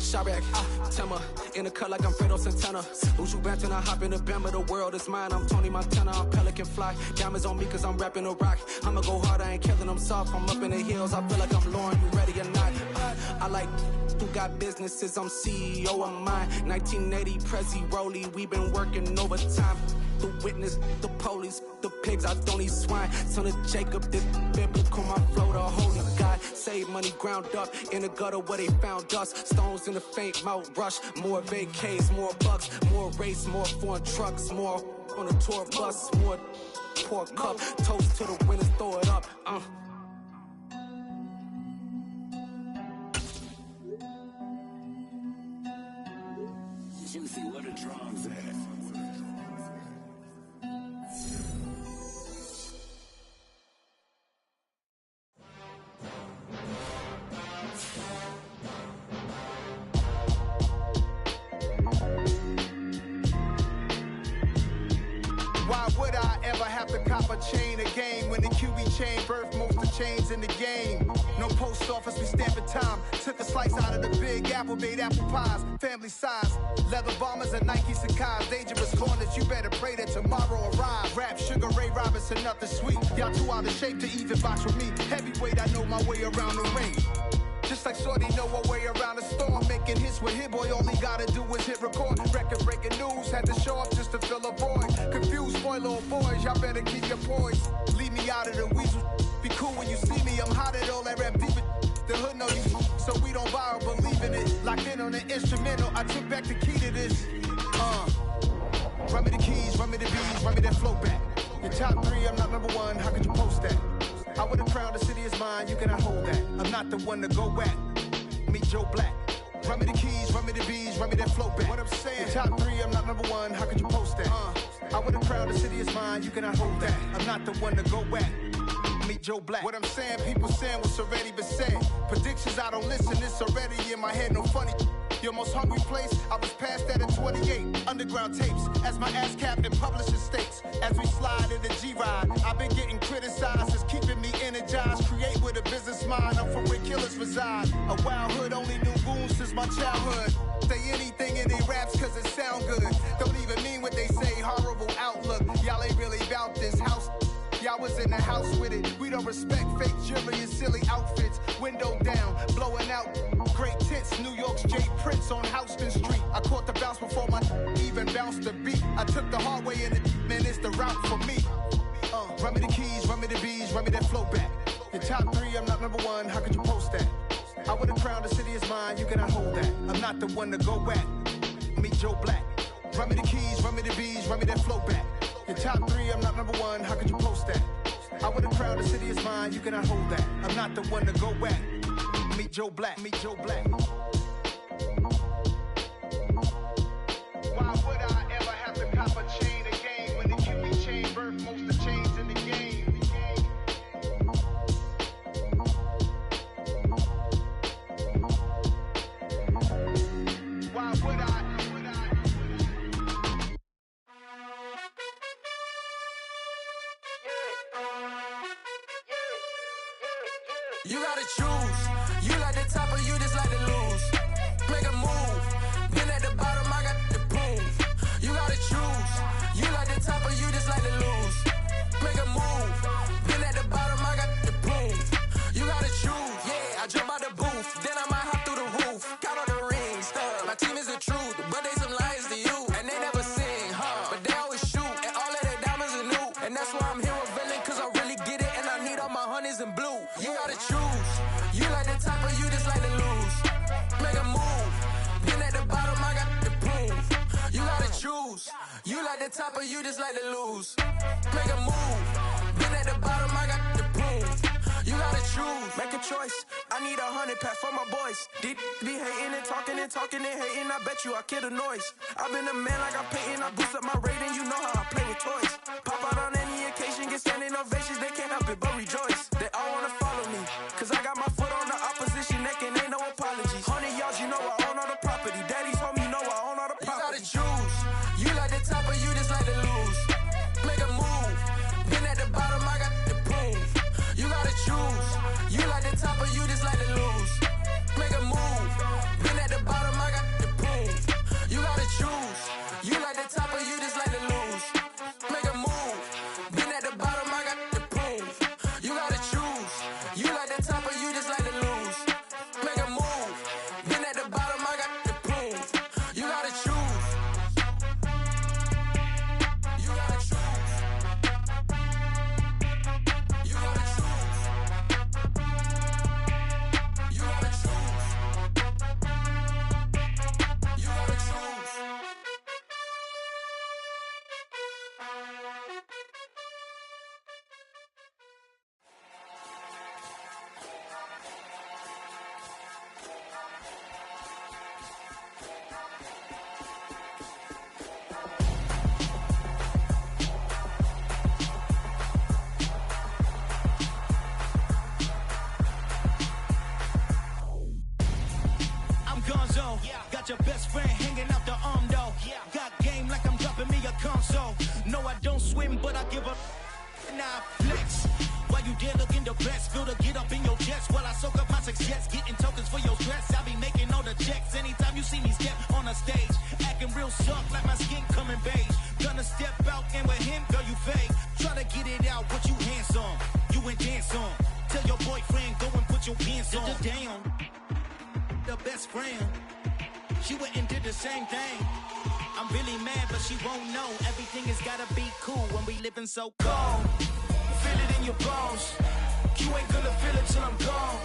Chirac, Timmer, in the cut like I'm Fredo Santana. Uju Banton, I hop in the Bama, the world is mine. I'm Tony Montana, I'm Pelican Fly. Diamonds on me cause I'm rapping a rock. I'ma go hard, I ain't killing them soft. I'm up in the hills, I feel like I'm Lauren, you ready or not? I like who got businesses, I'm CEO of mine. 1980, Prezi Rolly, we been working overtime. The witness, the police, the pigs, I don't eat swine. Son of Jacob, this biblical, my flow, the holy God. Save money ground up in the gutter where they found us. Stones in the faint mouth rush. More vacays, more bucks, more race, more foreign trucks, more on a tour bus, more pour cup. Toast to the winners, throw it up. Juicy, where the drums at? Why would I ever have to cop a chain again when the QB chain birthed most of the chains in the game? No post office, we stamping time. Took a slice out of the Big Apple, made apple pies, family size. Leather bombers and Nike Sacai's, dangerous corners. You better pray that tomorrow arrives. Rap Sugar Ray Robinson, nothing sweet. Y'all too out of shape to even box with me. Heavyweight, I know my way around the ring. Just like Shorty know her way around the storm. Making hits with Hit Boy, all he gotta do is hit record. Record breaking news, had to show up just to fill a void. Confused boy, little boys, y'all better keep your poise. Leave me out of the weasel. Be cool when you see me, I'm hot at all that rap deep. The hood know you, so we don't borrow, believe in it. Locked in on the instrumental, I took back the key to this. Run me the keys, run me the bees, run me that flow back. Your top three, I'm not number one, how could you post that? I would've crowned the city is mine, you cannot hold that. I'm not the one to go at. Meet Joe Black. Run me the keys, run me the bees, run me that flow back. What I'm saying, your top three, I'm not number one, how could you post that? I would've crowned the city is mine, you cannot hold that. I'm not the one to go at. Meet Joe Black. What I'm saying, people saying what's already been said. Predictions, I don't listen, it's already in my head, no funny. Your most hungry place, I was past that at 28. Underground tapes, as my ass cap in publishing states. As we slide in the G-Ride, I've been getting criticized, it's keeping me energized. Create with a business mind, I'm from where killers reside. A wild hood, only knew goons since my childhood. Say anything in they raps cause it sound good. Don't even mean what they say, horrible outlook. Y'all ain't really about this house. Y'all was in the house with it. We don't respect fake jewelry and silly outfits. Window down, blowing out great tits. New York's J. Prince on Houston Street. I caught the bounce before my even bounced the beat. I took the hard way in it, man, it's the route for me. Run me the keys, run me the bees, run me that flow back. Your top three, I'm not number one, how could you post that? I would've crowned the city is mine, you cannot hold that. I'm not the one to go at. Meet Joe Black. Run me the keys, run me the bees, run me that flow back. Your top three, I'm not number one, how could you post that? I would've crowned the city is mine, you cannot hold that. I'm not the one to go at. Meet Joe Black, meet Joe Black. Why would I ever have to cop a chain again when the QB chain birthed most of the chains in the game? Why would I? You gotta choose. You like the top or you just like to lose. Make a move. Been at the bottom, I got the proof. You gotta choose. You like the top or you just like to lose. Make a move. Been at the bottom, I got the proof. You gotta choose. Yeah, I jump out the booth. Then I might hop through the roof. Count on the rings, stuff. My team is the truth, but they some liars to you. And they never sing, but they always shoot. And all of their diamonds are new. And that's why I'm here with Villain, cause I really get it. And I need all my honeys in blue. You gotta choose. choose. You like the top or you just like to lose. Make a move. Been at the bottom, I got the prove. You gotta choose. Make a choice. I need 100 pack for my boys. Be hating and talking and hating. I bet you I kill the noise. I've been a man like I'm painting. I boost up my rating. You know how I play with toys. Pop out on any occasion, get standing ovations. They can't help it but rejoice. They all wanna follow me, cause I got my foot on the opposition neck and ain't no apologies. 100 yards, you know I own all the property. Daddy's home, you know I own all the property. You gotta choose. You like the top or you just like to lose. Make a move. Been at the bottom, I got the proof. You gotta choose. You like the top or you just like to lose. Make a move. Been at the bottom, I got the proof. You gotta choose. You like the top or you just like to lose. Make a move. Been at the bottom, I got the proof. You gotta choose. You like the top or you just like to lose. Make a move. Been at the bottom, I got the proof. You gotta choose. You gotta choose. You gotta choose. You gotta choose. You gotta choose. I'm Gonzo. Got your best friend hanging out the arm though. Got game like I'm dropping me a console. No, I don't swim, but I give a nah flex. While you there looking depressed, feel the get up in your chest while I soak up my success. Getting tokens for your stress. I be making all the checks anytime you see me step on a stage. Acting real soft like my skin coming beige. Gonna step out and with him, girl, you fake. Try to get it out, but you handsome. You ain't dance on. Tell your boyfriend, go and put your pants on. Down. The best friend, she went and did the same thing. I'm really mad, but she won't know. Everything has gotta be cool when we living so cold. Feel it in your bones. You ain't gonna feel it till I'm gone.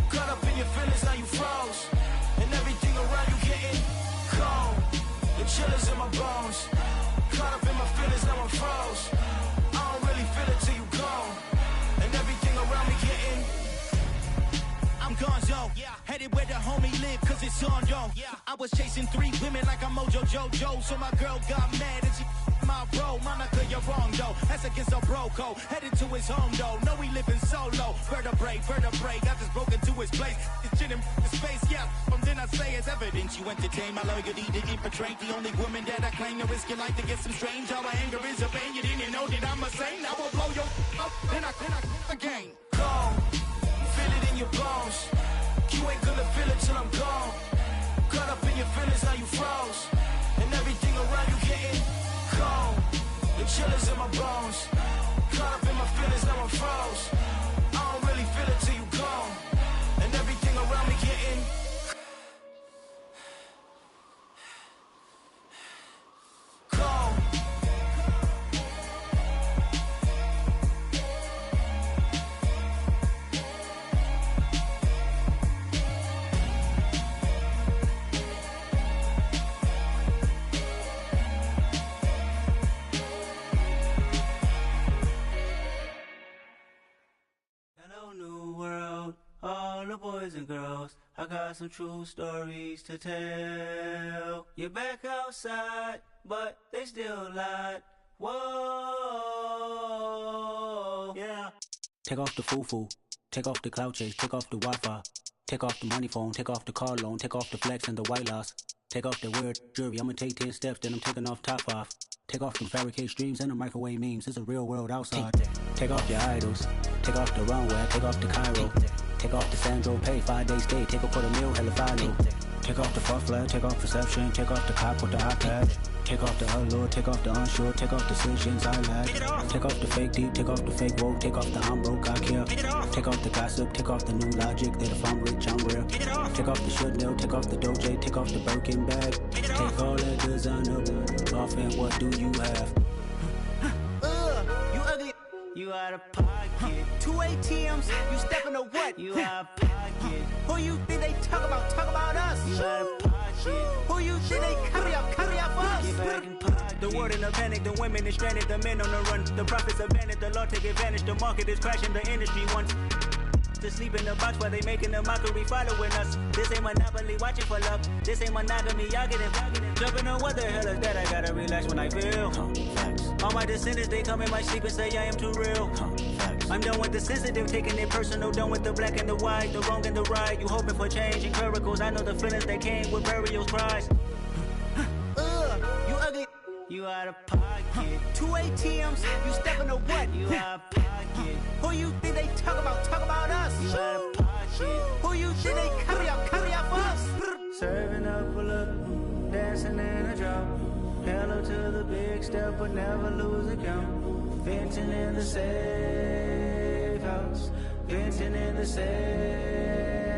Caught up in your feelings, now you froze. And everything around you getting cold. The chillers in my bones. Caught up in my feelings, now I'm froze. I don't really feel it till you gone. And everything around me getting. I'm Gonzo, headed where the homie live, cause it's on, yo. I was chasing 3 women like I'm Mojo Jojo, so my girl got mad and she my bro. Monica, you're wrong, though. That's against a bro code. Headed to his home, though. No, we living solo. Vertebrae. I just broke into his place. This shit in the space, yeah. From then I say it's evidence you entertain my loyalty to infiltrate. The only woman that I claim to risk your life to get some strange. All my anger is a pain. You didn't know that I'm a saint. I will blow your up, then I again. Gone. Feel it in your bones. You ain't gonna feel it till I'm gone. Caught up in your feelings, now you froze. And everything around you getting cold. The chillers in my bones. Caught up in my feelings, now I'm froze. I don't really feel it till you gone. And everything around me getting cold. Hello, new world, all the boys and girls. I got some true stories to tell. You're back outside, but they still lied. Whoa, yeah. Take off the foo-foo, take off the cloud chase, take off the Wi-Fi. Take off the money phone, take off the car loan, take off the flex and the white loss. Take off the weird jewelry, I'ma take 10 steps, then I'm taking off top 5. Take off them fabricate streams and the microwave memes, it's a real world outside. Take off your idols, take off the runway, take off the Cairo. Take off the Sandro Pay, 5-day stay, take off for the meal, hella final. Take off the fuck flag, take off perception, take off the cop with the iPad. Take off the allure, take off the unsure, take off decisions I lack. Take off the fake deep, take off the fake woke, take off the I'm broke, I care. Take off the gossip, take off the new logic, that if I'm rich, I'm real. Take off the Chanel, take off the Doja, take off the Birkin bag. Take all that designer off and what do you have? You ugly. You out of pocket. 2 ATMs, you stepping to what? You out of pocket. Who you think they talk about? Talk about us. You out of pocket. Who you think they carry up for us? Get back in pocket. world in a panic. The women is stranded, the men on the run. The profits abandoned, the law take advantage. The market is crashing, the industry wants to sleep in the box while they making a mockery following us. This ain't Monopoly, watching for love. This ain't monogamy, y'all get it. Jumping on what the hell is that? I gotta relax when I feel. All my descendants, they come in my sleep and say I am too real. I'm done with the sensitive, taking it personal. Done with the black and the white, the wrong and the right. You hoping for change and miracles. I know the feelings that came with burial cries. You ugly. You out of pocket. 2 ATMs, you stepping to what? You out of pocket. Who you think they talk about? Talk about us. You out of pocket. Who you think they carry out for us? Serving up a look, dancing in a drop. Hello to the big step, but never lose a count. Venting in the safe house. Venting in the safe.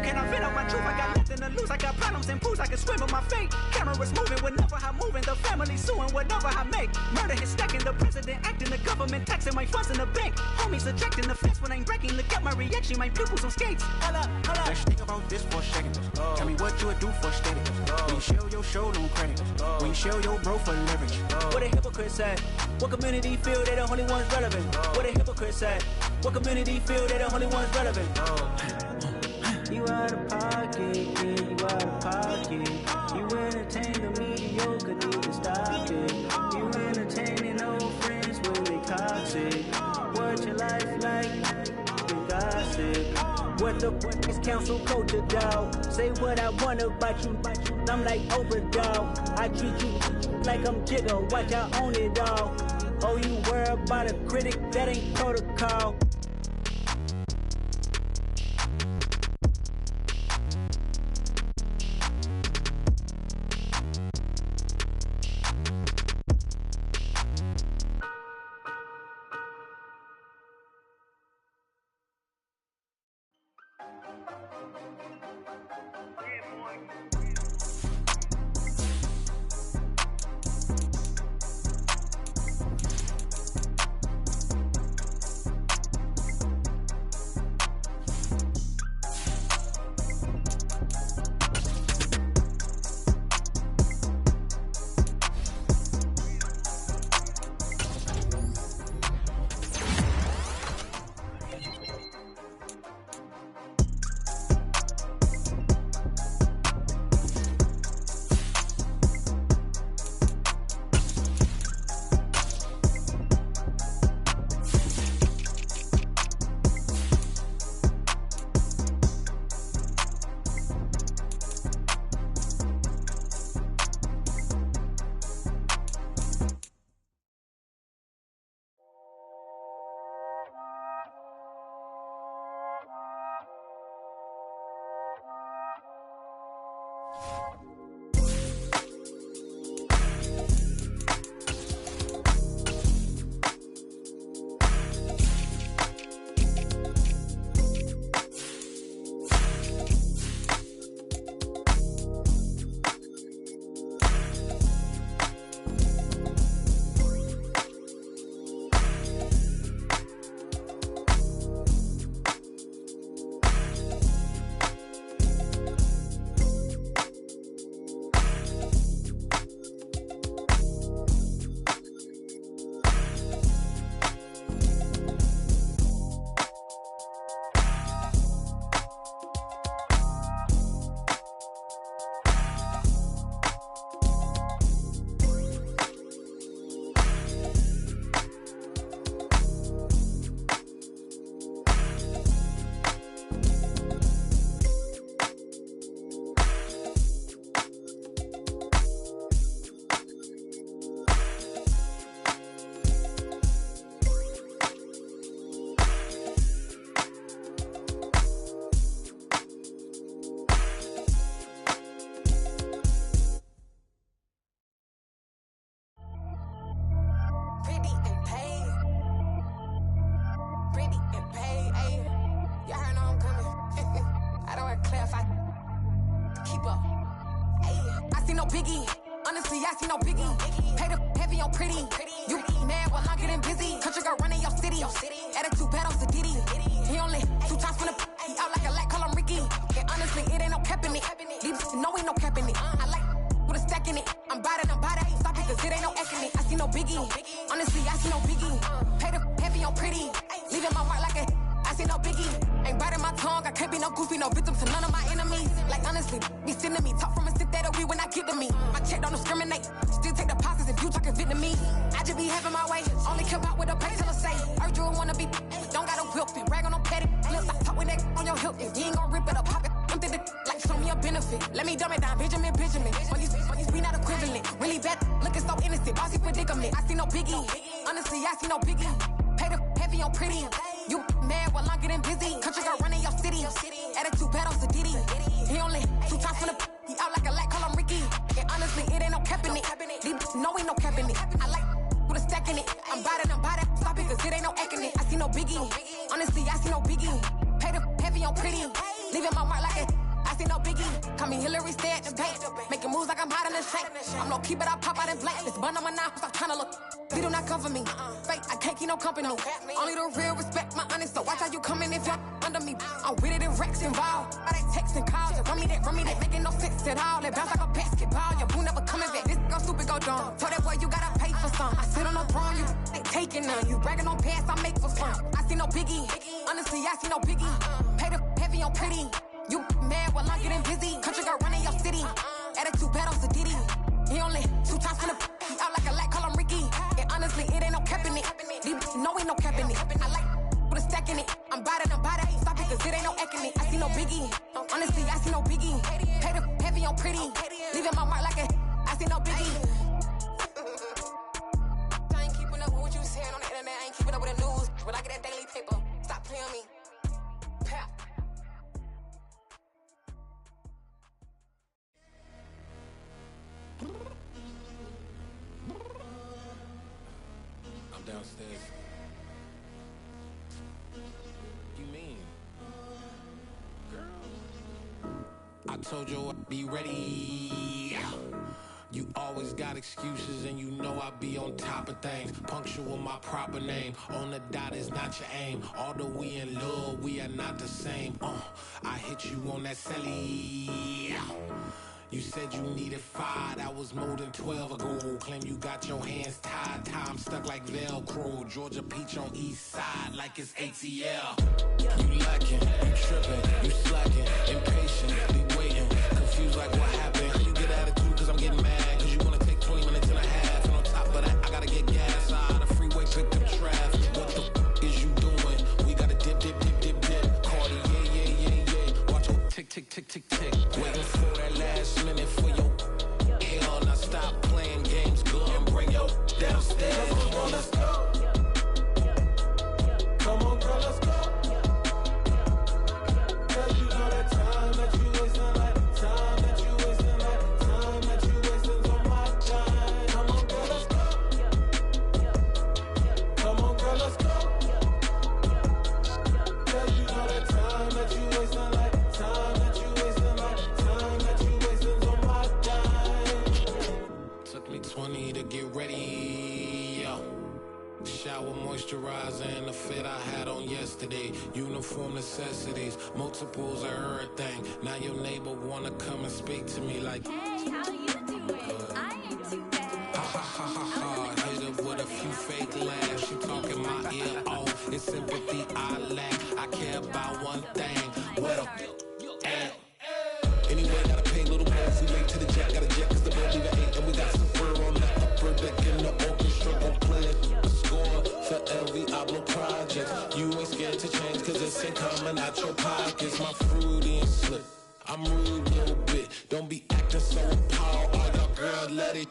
Can I vent out my truth? I got nothing to lose. I got problems and booze. I can swim with my fate. Cameras moving whenever I'm moving. The family suing whatever I make. Murder is stacking. The president acting. The government taxing my funds in the bank. Homies ejecting the fence when I'm breaking. Look at my reaction. My pupils on skates. Hold up. Let's think about this for a second. Tell me what you would do for steady. When you show your show, no credit. When you show your bro for leverage. What a hypocrite said. What community feel they the only ones relevant? What a hypocrite said. What community feel they the only ones relevant? You out of pocket, yeah, you out of pocket. You entertain the mediocre, need to stop it. You entertaining old friends when they toxic. What your life like? You gossip. What the fuck is council culture, dog? Say what I want about you. I'm like Oprah, dog. I treat you like I'm Jigga. Watch I own it all. Oh, you worry about a critic? That ain't protocol. Biggie. Honestly, I see no biggie. Pay the heavy on pretty. You mad while I'm getting busy. Country girl running your city. Attitude bad on Diddy. He only 2 times from the he out like a light, call him Ricky. And honestly, it ain't no cap in it. These no ain't no cap in it. I like with a stack in it. I'm bad, stop it, cause it ain't no acting it. I see no no biggie. Honestly, I see no biggie. Pay the heavy on pretty. Leaving my mark like a, I see no biggie. Ain't biting my tongue, I can't be no goofy, no victim to none of my enemies. Like honestly, be sending me, talk from a stick that'll be when I get to me. My check don't discriminate, still take deposits if you talking Vietnamese. I just be having my way, only come out with a pay till I say. Urge you wanna be, don't gotta whip it, brag on no petty flips. I talk with that on your hip, if you ain't gon' rip it up, pop it, empty the like show me a benefit. Let me dumb it down, Benjamin. When these be not equivalent, really bad, looking so innocent, bossy predicament. I see no biggie, honestly, I see no biggie. Pay the heavy on pretty. You mad while I'm getting busy. Country girl running your city. Attitude bad on Diddy. He only 2 times from the he out like a lack, call him Ricky. And honestly, it ain't no cap in it. These no ain't no cap in it. I like with a stack in it. I'm bad at stop it, cause it ain't no acting it. I see no biggie. Honestly, I see no biggie. Pay the heavy on pretty. Leaving my mark like it. I see no biggie. Call me Hillary, stay at the bank. Making moves like I'm hot in the shank. I'm low key, but I pop out in blank. This bun on my knife, stop trying to look. They do not come for me. Fake, I can't keep no company. Only the real respect my honest. So watch how you coming if you're under me. I'm with it and Rex involved. All they text and calls. Run me that making no sense at all. They bounce like a basketball. Your boo never coming back. This go stupid, go dumb. Told that boy you gotta pay for some. I sit on the throne, you they taking none. You bragging on past, I make for fun. I see no biggie. Honestly, I see no biggie. Pay the heavy on pretty. You mad while I'm getting busy. Country girl running your city. Attitude bad on Diddy. He only 2 times from the he out like a lack, call him Ricky. And honestly, it ain't no cap in it. No ain't no cap in it. I like with a stack in it. I'm bad at stop it, cause it ain't no acting it. I see no biggie. Honestly, I see no biggie. Pay the heavy on pretty. Leaving my mark like a, I see no biggie. I ain't keeping up with what you saying on the internet. I ain't keeping up with the news. But I get that daily paper. Stop playing me. Pap. I'm downstairs. You mean? Girl, I told you I'd be ready. You always got excuses and you know I be on top of things. Punctual my proper name. On the dot is not your aim. Although we in love, we are not the same. I hit you on that celly. You said you needed 5, that was more than 12 ago. Claim you got your hands tied, time stuck like Velcro. Georgia Peach on east side like it's ATL. You lacking, you tripping, you slacking, impatient, be waiting, confused like what happened. How you get attitude cause I'm getting mad, cause you wanna take 20 minutes and a half. And on top of that, I gotta get gas out of the freeway, pick up traffic. What the f is you doing? We gotta dip. Cardi, yeah. Watch your tick. Waiting for that last minute for your hell. Now stop playing games, go and bring your downstairs. Come on, girl, let's go. Come on, girl, let's go. Cause you know that time that you wasting, like time that you wasting, like time that you wasting on my time. Come on, girl, let's go. Come on, girl, let's go. Cause you know that time that you wasting, like time that you wasting, like time that you wasting on my time. Took me 20 to get ready, yo. Shower moisturizer and the fit I had on yesterday. Uniform necessities, multiples of everything. Now your neighbor wanna come and speak to me like, hey, how you doing? I ain't too bad. Ha. Hit her with a few fake laughs. She talking my ear off. It's sympathy I lack. I care about one thing. What up? Anyway, gotta pay a little more if we late to the jet. Got a jet cause the boat leave at 8. And we got some fur on the upper deck in the orchestra. Gon' play it. Score for every Ablo project. You ain't scared to change cause it's ain't coming out your pockets. My fruity and slip. I'm rude a little bit. Don't be acting so appalled. All y'all girl, let it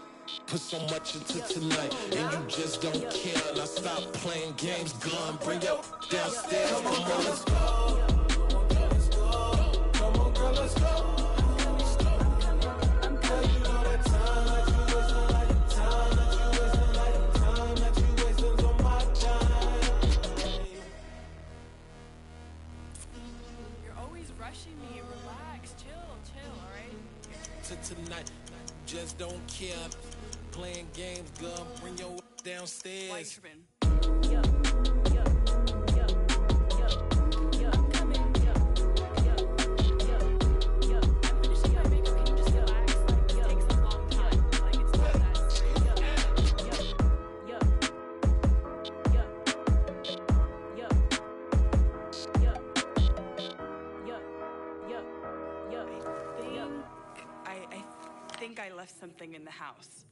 put so much into tonight. And you just don't care. Now stop playing games. Gun, bring your downstairs. Come on, girl, let's go. Come on, girl, let's go. Tonight, just don't care. Playing games, girl, bring your downstairs. something in the house.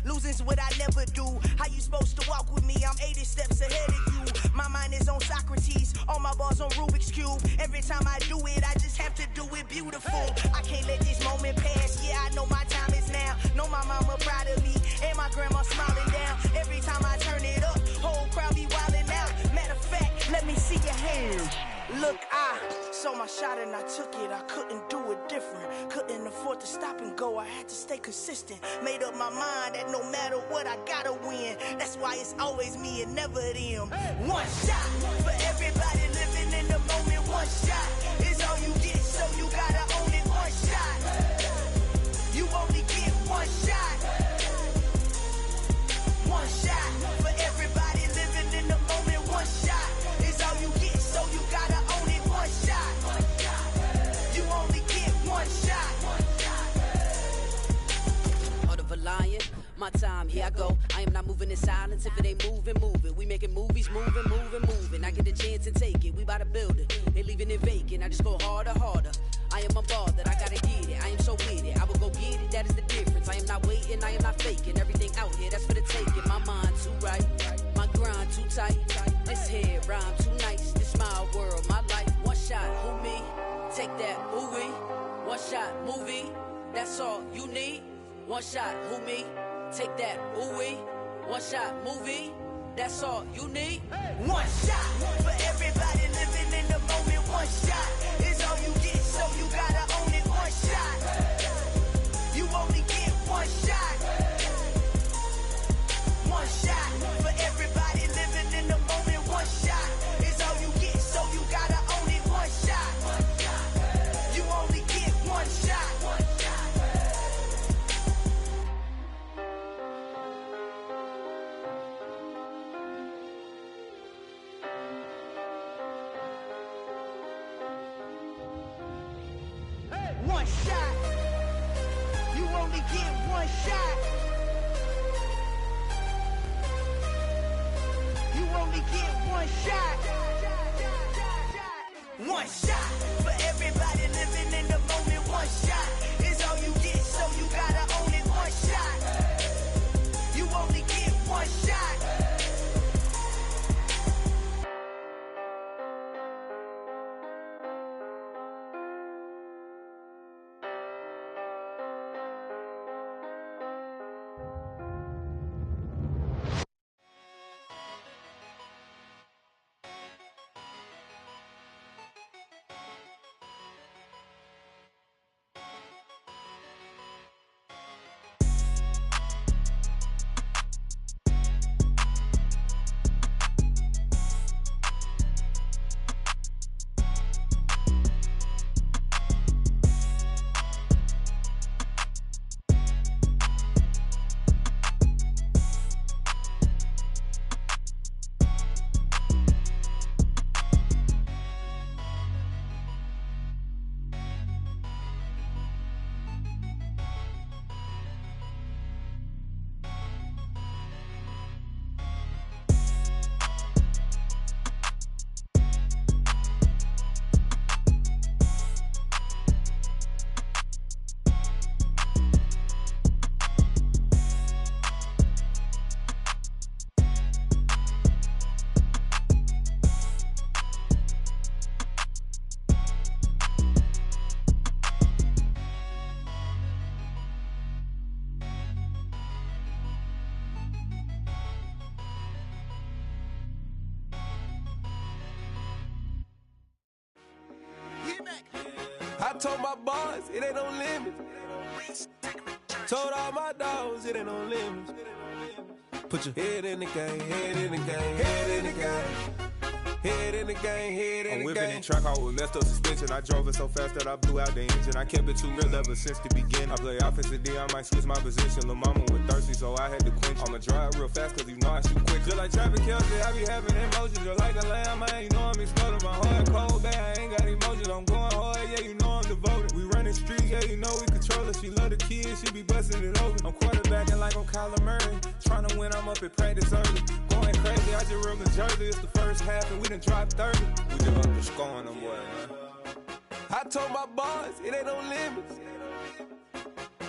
Losing's what I never do. How you supposed to walk with me? I'm 80 steps ahead of you. My mind is on Socrates, all my bars on Rubik's Cube. Every time I do it, I just have to do it beautiful. I can't let this moment pass. Yeah, I know my time is now. Know my mama proud of me, and my grandma smiling down. Every time I turn it up, whole crowd be wildin' out. Matter of fact, let me see your hands. Look, I saw my shot and I took it. I couldn't do it different. Couldn't afford to stop and go. I had to stay consistent. Made up my mind that no matter what, I gotta win. That's why it's always me and never them. One shot for everybody living in the moment. One shot is all you get, so you gotta own it. One shot. You only get one shot. One shot for everybody living in the moment. One shot is all you get, so you gotta own it. One shot. You only get one shot. Heart of a lion, my time, here I go. I am not moving in silence. If it ain't moving, moving. We making movies, moving, moving, moving. I get the chance and take it. We bout to build it. They leaving it vacant. I just go harder, harder. I am a ball that I gotta get it. I am so with it. I will go get it. That is the difference. I am not waiting. I am not faking. Everything out here, that's for the taking. My mind too right. My grind too tight. This head rhyme too nice. This my world, my life. One shot, who me? Take that, ooh wee. One shot, movie. That's all you need. One shot, who me? Take that, ooh wee. One shot, movie. That's all you need. One shot for everybody living in the moment. One shot is all you get, so you gotta own it. One shot. You only get one shot. One shot for everybody living in the moment. One shot is all you get, so you gotta own it. One shot. You only get one shot. One shot. You only get one shot. You only get one shot. One shot for everybody living in the moment. One shot is all you get, so you gotta own it. One shot. You only get one shot. I told my boys, it ain't no limits. Told all my dogs, it ain't no limits. Put your head in the game, head in the game, head in the game. Head in the game, head in the game. I'm whipping in track out with messed up suspension. I drove it so fast that I blew out the engine. I kept it too real ever since the beginning. I play offensive D, I might switch my position. Lil' mama was thirsty, so I had to quench. I'ma drive real fast, cause you know I shoot quick. Just like Travis Kelce, I be having emotions. Just like a lamb, man, you know I'm exploding. My heart cold, bad, I ain't got emotions. I'm going hard, yeah, you know I'm devoted. We running streets, yeah, you know we control it. She love the kids, she be busting it over. I'm quarterbacking like I'm Kyler Murray. Trying to win, I'm up at practice early. Going crazy, I just real the jersey. It's the first half, and we done dropped 30. We just up to scoring them, boy, man. I told my boys, it ain't no limits.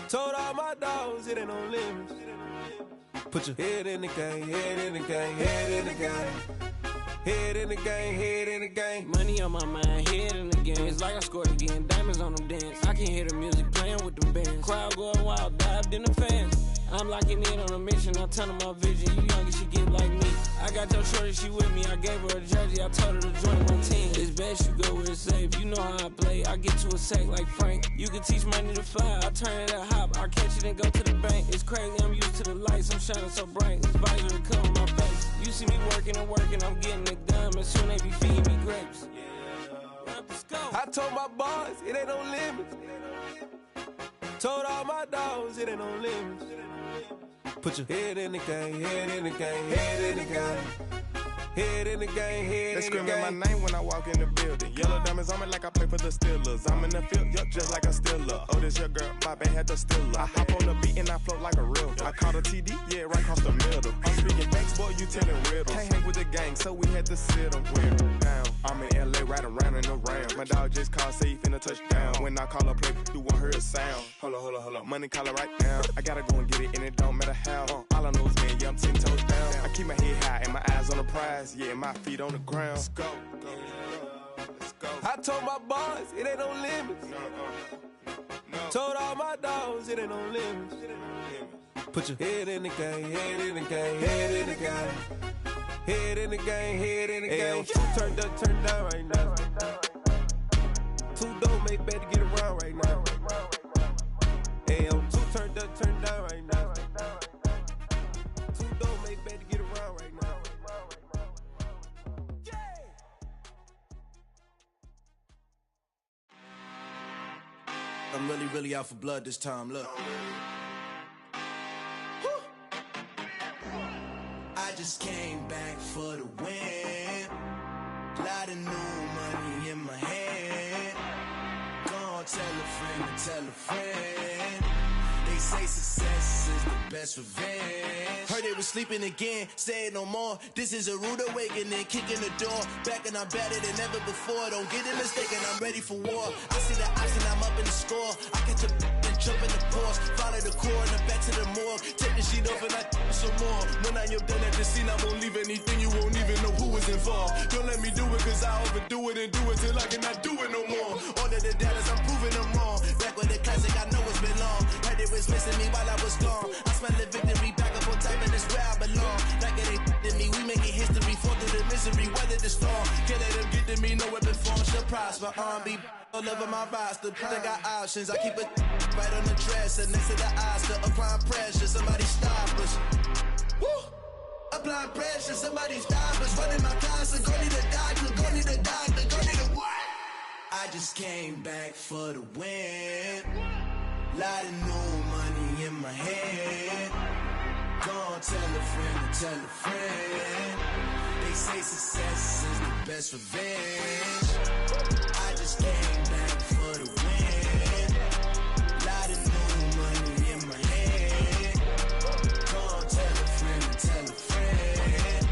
Told all my dogs, it ain't no limits. Put your head in the game, head in the game, head in the game. Head in the game, head in the game. Money on my mind, head in the game. It's like I scored again, diamonds on them dance. I can hear the music playing with them bands. Crowd going wild, dived in the fans. I'm locking in on a mission, I'm telling my vision. You young, she get like me. I got your shorty, she with me. I gave her a jersey, I told her to join my team. It's best you go where it's safe. You know how I play, I get to a sack like Frank. You can teach money to fly, I turn it up hop. I catch it and go to the bank. It's crazy, I'm used to the lights, I'm shining so bright. This visor cover my face. You see me working and working, I'm getting it done. And soon they be feeding me grapes. Let's go. I told my boys, it ain't no limits. Told all my dogs, it ain't no limits. Put your head in the game, head in the game, head in the game. Head in the game, head they in the game. They screaming my name when I walk in the building. Yellow diamonds on me like I play for the Steelers. I'm in the field, yup, just like a Steeler. Oh, this your girl, my band had the Steeler. I hop on the beat and I float like a real. I caught a TD, yeah, right across the middle. I'm speaking facts, boy, you telling riddles. Can't hang with the gang, so we had to sit them down. I'm in LA, riding around and around. My dog just called, say he finna touchdown. When I call a play, you won't hear a sound. Hold up, money caller right now. I gotta go and get it, and it don't matter how. All I know is, man, yeah, I'm 10 toes down. I keep my head high and my eyes on the prize. Yeah, my feet on the ground. Let's go. Let's go. I told my boys, it ain't no limits. No. Told all my dogs, it ain't no limits. Put your head in the game, head in the game, head in the game. Head in the game, head in the game. Turned up, turned down right now. Too dope, make better get around right now. Two turned up, turned down right now. Too dope, make better get around right now. I'm really out for blood this time, look. I just came back for the win. Lot of new money in my hand. Gonna tell a friend to tell a friend. They say success is the best revenge. Heard they was sleeping again, say it no more. This is a rude awakening, kicking the door. Back and I'm better than ever before. Don't get it mistaken, I'm ready for war. I see the option, I'm up in the score. I catch a and jump in the Porsche. Follow the core and the back to the morgue. Take the sheet off and I some more. When I am done at the scene, I won't leave anything. You won't even know who was involved. Don't let me do it, cause I overdo it and do it till I cannot do it no more. All of the doubters, I'm proving them wrong. Back with the classic, I know it's been long. Heard it was missing me while I was gone. I smell the victory back up on top, and it's where I belong. Like it ain't to me, we making history. Fall through the misery, weather the storm. Can't let them get to me, no weapon form shall prosper. Be all over my roster. I got options, I keep it right on the dresser. Next to the Oscar, applying pressure. Somebody stop us. Woo! Applying pressure, somebody stop us. Running my closet, go need a doctor, go need a doctor, go need a what? I just came back for the win. Lot of new money in my hand. Gonna tell a friend to tell a friend. They say success is the best revenge. I just came back for the win. Lot of new money in my hand. Gonna tell a friend to tell a friend.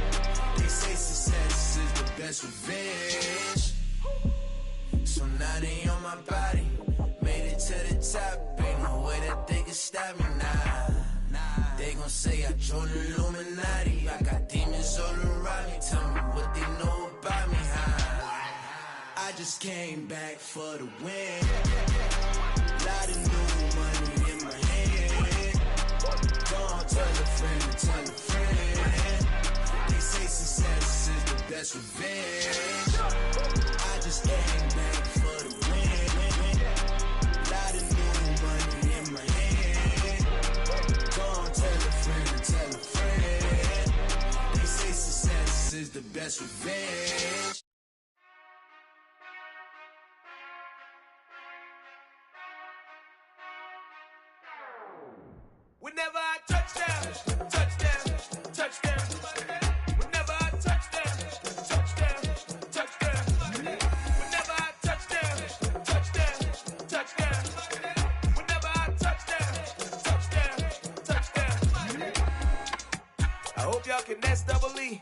They say success is the best revenge. So now they on my body. Made it to the top, ain't no way that they can stop me now. They gon' say I joined the Illuminati. I got demons all around me. Tell me what they know about me, huh? I just came back for the win. Lot of new money in my hand. Gonna tell a friend to tell a friend. They say success is the best revenge. I just came back for the win. is the best revenge. Whenever I touchdown, touchdown, touchdown. Whenever I touchdown, touchdown, touchdown. Whenever I touchdown, touchdown, touchdown. Whenever I touchdown, touchdown, touchdown. I hope y'all can nest double E,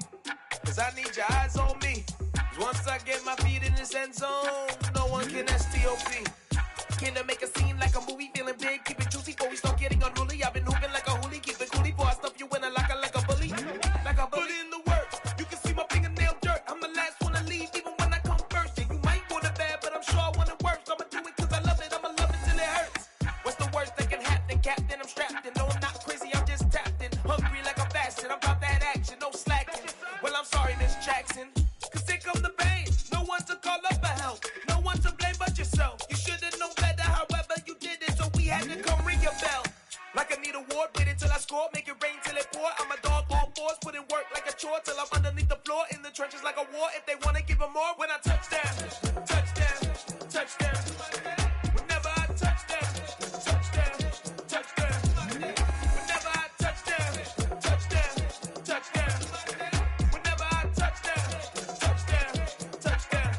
cause I need your eyes on me. Cause once I get my feet in this end zone, no one can STOP. Came to make a scene like a movie, feeling big, keep it juicy before we start getting unruly. I've been hooping like a hoolie, keep it coolie before I stuff you in a locker like a bully. Like a bully in the work, you can see my fingernail dirt. I'm the last one to leave, even when I come first. And you might want it bad, but I'm sure I want it worse. I'ma do it cause I love it, I'ma love it till it hurts. What's the worst that can happen, Captain? I'm strapped in, no I'm not crazy, I'm just tapped in. Hungry like I'm fasting, I'm about that action, no slacking. Well I'm sorry, Miss Jackson, cause here come the pain. No one to call up for help, no one to blame but yourself. You should've known better, however you did it, so we had to come ring your bell. Like I need a ward, wait until I score, make it rain till it pour. I'm a dog on force, put in work like a chore till I'm underneath the floor, in the trenches like a war. If they wanna give them more, when I touchdown, touchdown, touchdown. Whenever I touchdown, touchdown, touchdown. Whenever I touchdown, touchdown, touchdown. Whenever I touchdown, touchdown, touchdown.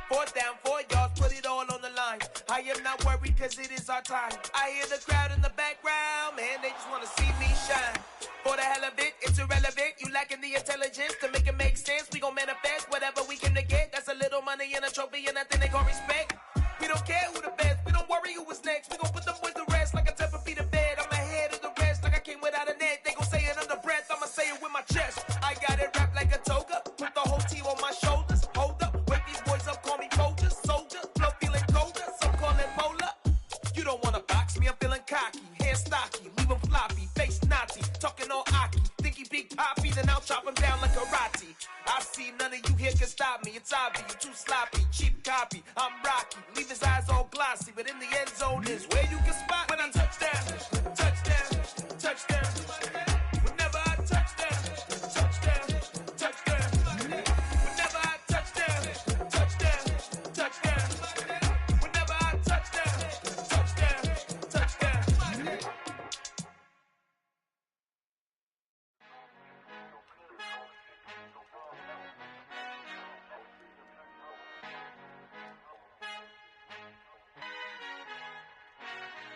Fourth down, 4 yards, put it all on the line. I am not worried cause it is our time. I hear the crowd in the background, man, they just wanna see me shine. For the hell of it, it's irrelevant. You lacking the intelligence to make it make sense. We gon' manifest whatever we came to get. That's a little money and a trophy and nothing they call respect. We don't care who the best, we don't worry who was next. We gon' put them boys to rest like a 10 feet of bed. I'm ahead of the rest like I came without a net. They gon' say it under breath, I'ma say it with my chest. I got it wrapped like a toga, put the whole team on my shoulders. Hold up, wake these boys up, call me Folger, soldier. Flow feeling colder, some call it polar. You don't wanna box me, I'm feeling cocky. Hair stocky, leave him floppy, face naughty. Talking all aki, think he big poppy, then I'll chop him down like karate. I see none of you here can stop me. It's obvious, you too sloppy, cheap copy. I'm Rocky, leave his eyes all glossy, but in the end zone is where you can spot when I touchdown, touchdown, touchdown. Whenever I touchdown, touchdown, touchdown. Whenever I touchdown, touchdown, touchdown. Whenever I touchdown, touchdown, touchdown.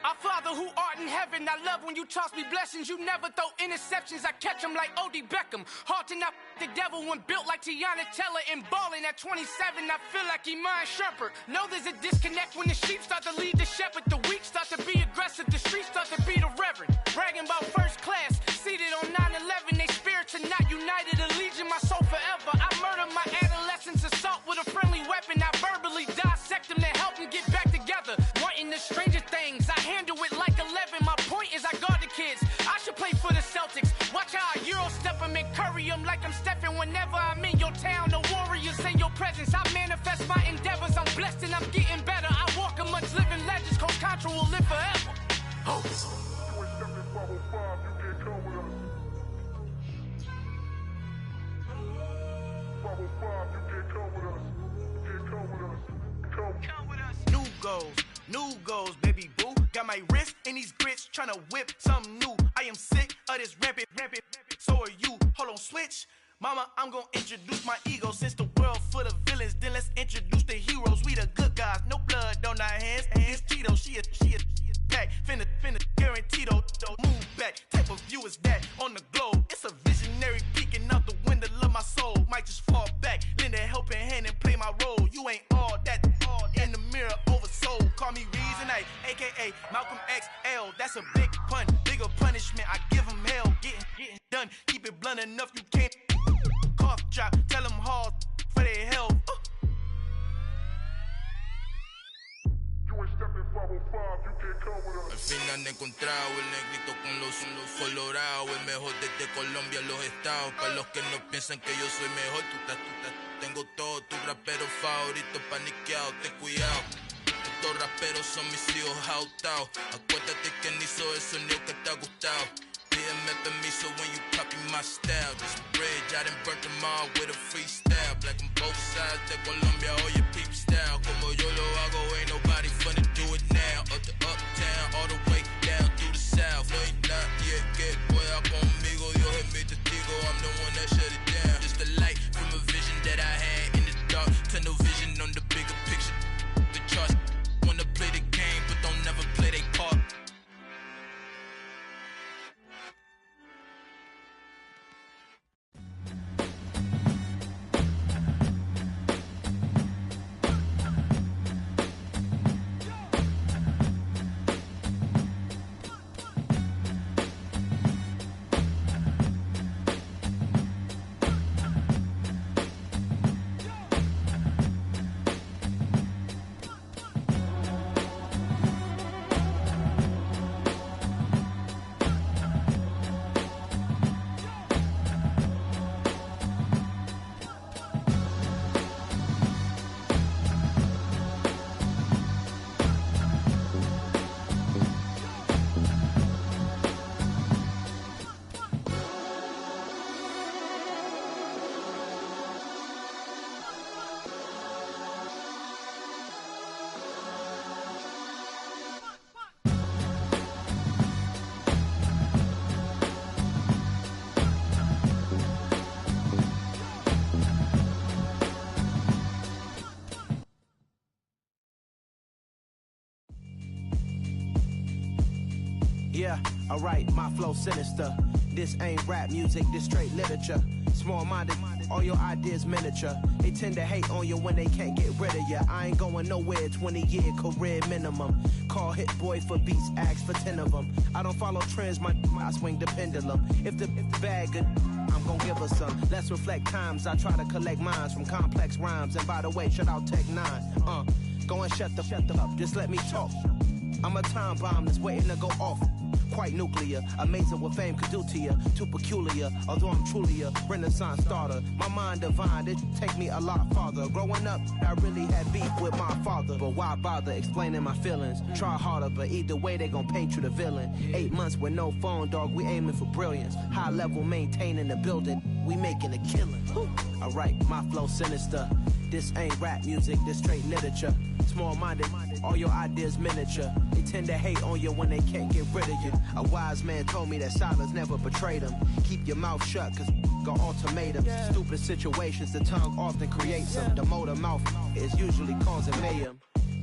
Our Father who art in heaven, I love when you toss me blessings. You never throw interceptions, I catch them like O.D. Beckham. Hard to not the devil when built like Tiana Teller and balling at 27. I feel like Iman Shumpert. Know there's a disconnect when the sheep start to lead the shepherd. The weak start to be aggressive, the streets start to be the reverend. Bragging about first class, seated on 9/11. They spirits are not united, a legion, my soul forever. I murder my adolescence, assault with a friendly weapon. I verbally dissect them to help them get back together. Wanting the stranger things, I handle it like 11. My point is I guard the kids. I should play for the Celtics. Watch how I Euro step them and curry them like I'm stepping. Whenever I'm in your town, the Warriors in your presence. I manifest my endeavors. I'm blessed and I'm getting better. I walk amongst living legends. Coach Contra will live forever. Oh. New goals, baby boo. Got my wrist in these grits, tryna whip something new. I am sick of this rampant. So are you. Hold on, switch. Mama, I'm gonna introduce my ego. Since the world full of villains, then let's introduce the heroes. We the good guys, no blood on our hands. It's Tito, she a pack. Finna guarantee though. Move back, type of view is that on the globe. It's a visionary peeking out the window of my soul. Might just fall back, lend a helping hand and play my role. You ain't all that in the mirror oversold. Call me Reason A, aka Malcolm XL. That's a big pun, bigger punishment. I give him hell, getting done. Keep it blunt enough, you can't cough drop. Tell them hard for their health. Al fin han encontrado el negrito con los colorados, el mejor desde Colombia, los estados. Para los que no piensan que yo soy mejor, tengo todo tus raperos favoritos paniqueados, ten cuidado. Estos raperos son mis hijos jautados. Acuérdate que ni hizo el sonido que te ha gustado. Pide MF me, so when you copy my style, just a bridge, I done burnt them all with a freestyle. Black on both sides, de Colombia, all your peep style. Como yo lo hago, ain't nobody finna do it now. Up to uptown, all the way down through the south. No, ain't not yet, get boy, up conmigo, Dios es mi testigo, I'm the one that shut it down. Just a light from a vision that I had in the dark, tunnel vision on the bigger picture. The charts wanna play the game, but don't never play their part. Yeah, alright, my flow sinister. This ain't rap music, this straight literature. Small-minded, all your ideas miniature. They tend to hate on you when they can't get rid of you. I ain't going nowhere, 20-year career minimum. Call Hit Boy for beats, ask for 10 of them. I don't follow trends, I swing the pendulum. If the bag good, I'm gon' give her some. Let's reflect times, I try to collect minds from complex rhymes. And by the way, shout out Tech 9. Go and shut the up, just let me talk. I'm a time bomb that's waiting to go off. Quite nuclear, amazing what fame could do to you. Too peculiar, although I'm truly a renaissance starter. My mind divine, it take me a lot farther. Growing up, I really had beef with my father. But why bother explaining my feelings? Try harder, but either way they gon' paint you the villain. 8 months with no phone, dog, we aiming for brilliance. High level maintaining the building, we making a killing. Alright, my flow sinister. This ain't rap music, this straight literature. Small-minded, all your ideas miniature. They tend to hate on you when they can't get rid of you. A wise man told me that silence never betrayed him. Keep your mouth shut, cause got ultimatums. Stupid situations, the tongue often creates them. The motor mouth is usually causing mayhem.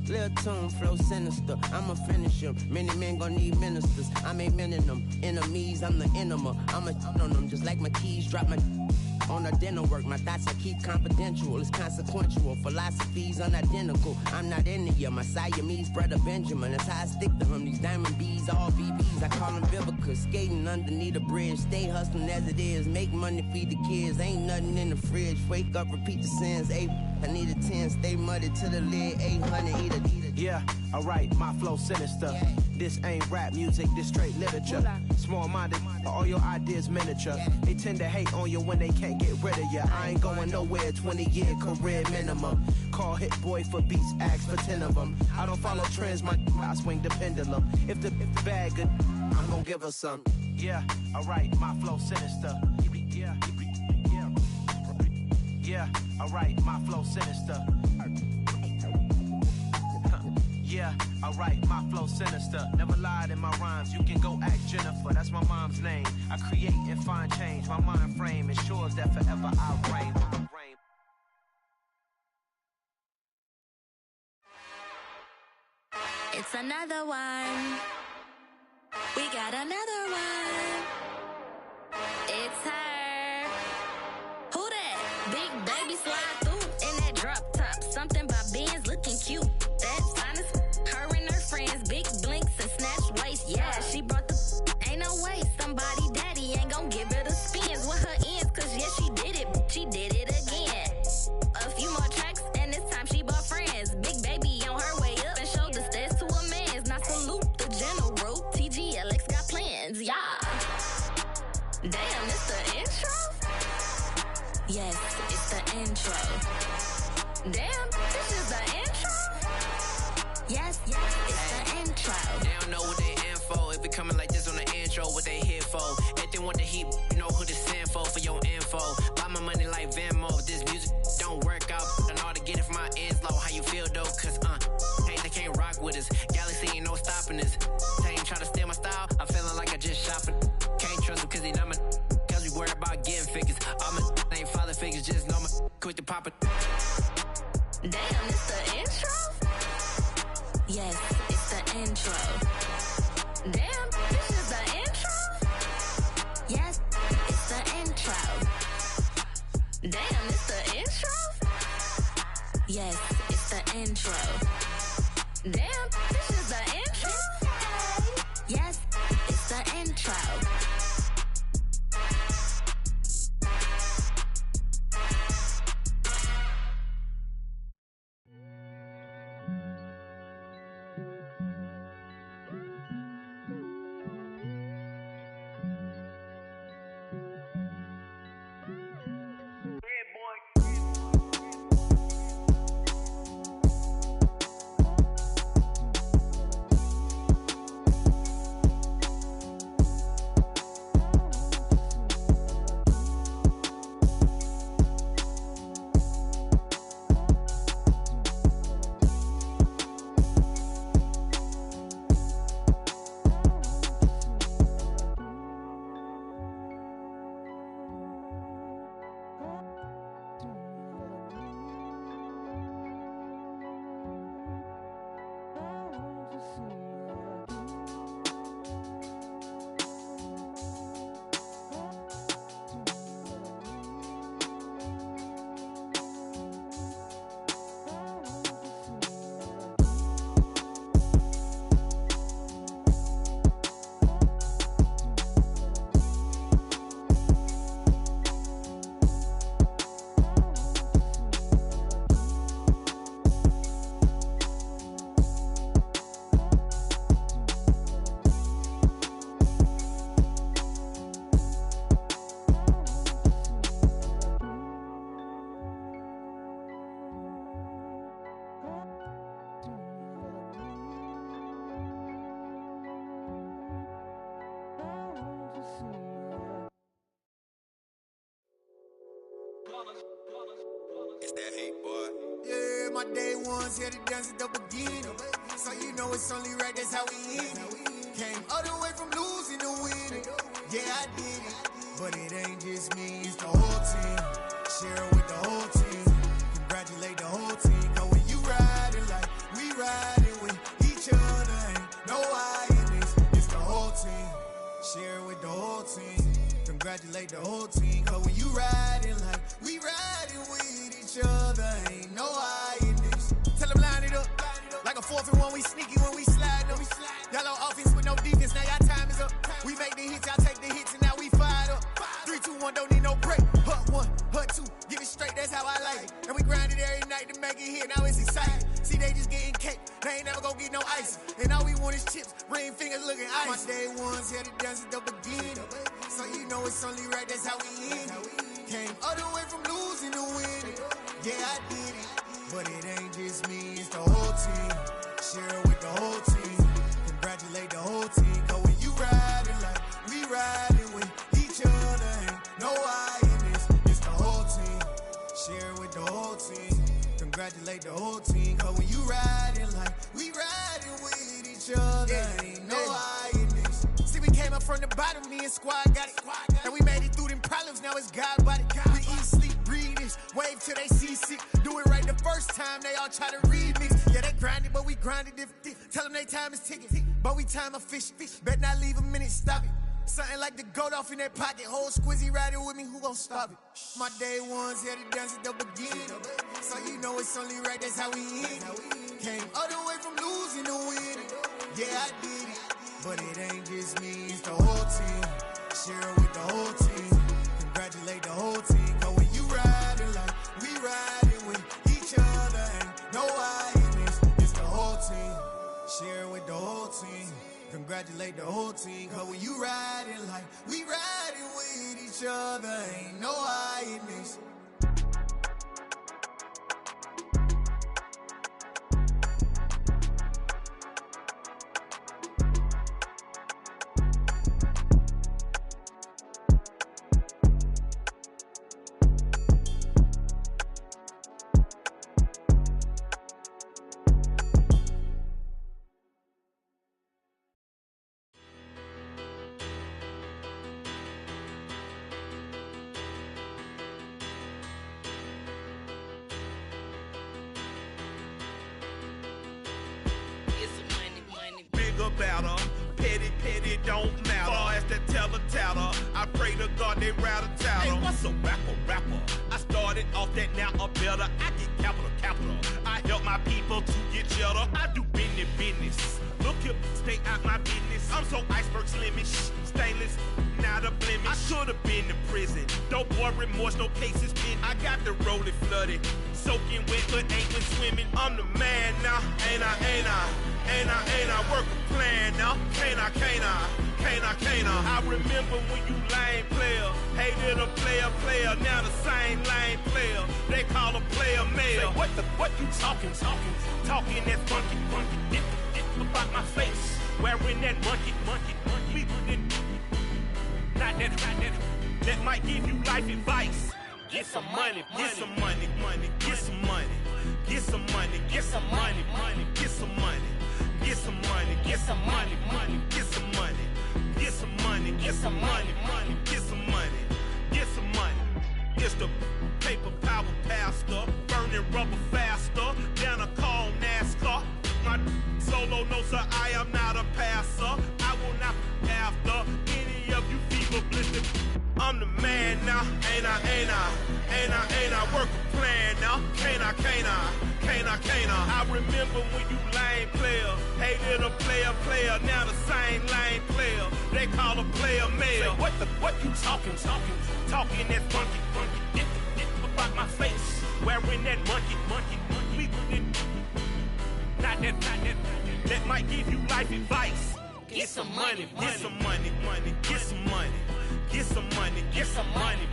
Lil' tune, flow sinister, I'ma finish him. Many men gon' need ministers, I'm a men in them. Enemies, I'm the enema, I'ma on them. Just like my keys, drop my on a dental work. My thoughts I keep confidential, it's consequential. Philosophies unidentical, I'm not into you. My Siamese brother Benjamin, that's how I stick to him. These diamond bees, all BBs, I call them Vivica. Skating underneath a bridge, stay hustling as it is. Make money, feed the kids, ain't nothing in the fridge. Wake up, repeat the sins, I need a 10, stay muddy to the lid, 800, eat a. Yeah, alright, my flow sinister. This ain't rap music, this straight literature. Small-minded, all your ideas miniature. They tend to hate on you when they can't get rid of you. I ain't going nowhere, 20-year career minimum. Call Hit Boy for beats, ask for 10 of them. I don't follow trends, I swing the pendulum. If the bag good, I'm gon' give her some. Yeah, alright, my flow sinister. Yeah, alright, my flow sinister. Yeah, alright, my flow sinister. Never lied in my rhymes, you can go ask Jennifer, that's my mom's name. I create and find change, my mind frame ensures that forever I reign. It's another one. We got another one. It's her. Who that? Big baby slide through in that drop top. Something about Benz looking cute. That's fine as her and her friends. Big blinks and snatched waist. Yeah, she brought the ain't no way. Somebody daddy ain't gon' give her the spins with her ends. Cause yeah, she did it. She did it again. A few more tracks and this time she bought friends. Big baby on her way up and showed the stairs to a man's. Now salute the general. TGLX got plans. Yeah. Damn, it's the intro? Yes, it's the intro. Damn, this is the intro? Yes, it's the intro. They don't know what they in for. If we coming like this on the intro, what they here for? want the heat, you know who to send for your info. Buy my money like Venmo. If this music don't work out, and all to get it from my ends low. How you feel though? Cause hey, they can't rock with us. Galaxy ain't no stopping us. They ain't try to steal my style. I'm feeling like I just shopping. Can't trust him cause he not my. Cause we worried about getting figures. All my ain't father figures, just know my quick to pop it. Damn, it's the intro? Yes, it's the intro. Damn, this is the intro? Yes, it's the intro. Damn, it's the intro? Yes, it's the intro. Damn, this is the intro? Yes, it's the intro. It's that hate, boy. Yeah, my day ones here to dance at the beginning. So you know it's only right, that's how we end it. Came all the way from losing to winning. Yeah, I did it. But it ain't just me, it's the whole team. Share it with the whole team. Congratulate the whole team. Cause when you riding like we riding with each other, ain't no I in this. It's the whole team. Share it with the whole team. Congratulate the whole team. Cause when you riding like we riding with each other, ain't no I in this. Tell them line it up. Like a 4th and 1, we sneaky when we slide them. Y'all on offense with no defense, now y'all time is up. We make the hits, y'all take the hits, and now we fired up. 3, 2, 1, don't need no break. Hut 1, hut 2, give it straight, that's how I like it. And we grind it every night to make it here, now it's exciting. See, they just getting cake, they ain't never gonna get no ice. And all we want is chips, ring fingers looking ice. My day ones here to dance at the beginning. So you know it's only right, that's how we end it. Came all the way from losing to winning. Yeah, I did it. But it ain't just me, it's the whole team. Share it with the whole team. Congratulate the whole team. Cause when you riding like we riding with each other, ain't no I in this. It's the whole team. Share it with the whole team. Congratulate the whole team. Cause when you riding like we riding with each other, ain't no I in this. See, we came up from the bottom, me and squad got it. And we made it through them problems, now it's God body. We eat, sleep, breathe this, wave till they see sick. Do it right the first time, they all try to remix. Yeah, they grinded, but we grinded different. Tell them they time is ticking, but we time a fish. Bet not leave a minute, stop it. Something like the goat off in that pocket. Whole squizzy riding with me, who gon' stop it? My day ones here to dance at the beginning. So you know it's only right, that's how we end it. Came all the way from losing to winning. Yeah, I did it. But it ain't just me, it's the whole team. Share it with the whole team. Congratulate the whole team. Cause when you riding like we riding with each other, ain't no I in this. It's the whole team. Share it with the whole team. Congratulate the whole team. Cause when you riding like we riding with each other, ain't no I in this. petty don't matter. Far as that tatter, I pray to God they rattle tattle. Hey, what's a rapper? I started off that, now a better. I get capital. I help my people to get cheddar. I do business. Look here, stay out my business. I'm so iceberg slimish, stainless, not a blemish. I should've been to prison. No boy remorse, no cases pinned. I got the rolling flooded, soaking wet, but ain't been swimming. I'm the man now, ain't I work a plan now. Can't I? I remember when you lame player, hated a player, now the same lame player. They call a player mayor. Say, what you talking that funky, about my face, wearing that monkey. Not that, that might give you life advice. Get some money, get some money, get some money, get some money, get some money, get some money, get some money, get some money, get some money, get some money, get some money, get some money, get some money. It's the paper power pastor, burning rubber faster, down a call NASCAR. My solo no sir, I am not a passer. I will not after any of you fever blistered. I'm the man now, ain't I work a plan now. Can't I? I remember when you lame player, hated a player, now the same lame player. They call a player mayor. Say, what you talking that funky, about my face, wearing that monkey. Not that, that might give you life advice. Get some money, get some money, get some money. Get some money, get some money,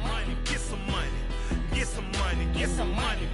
get some money, get some money, get some money,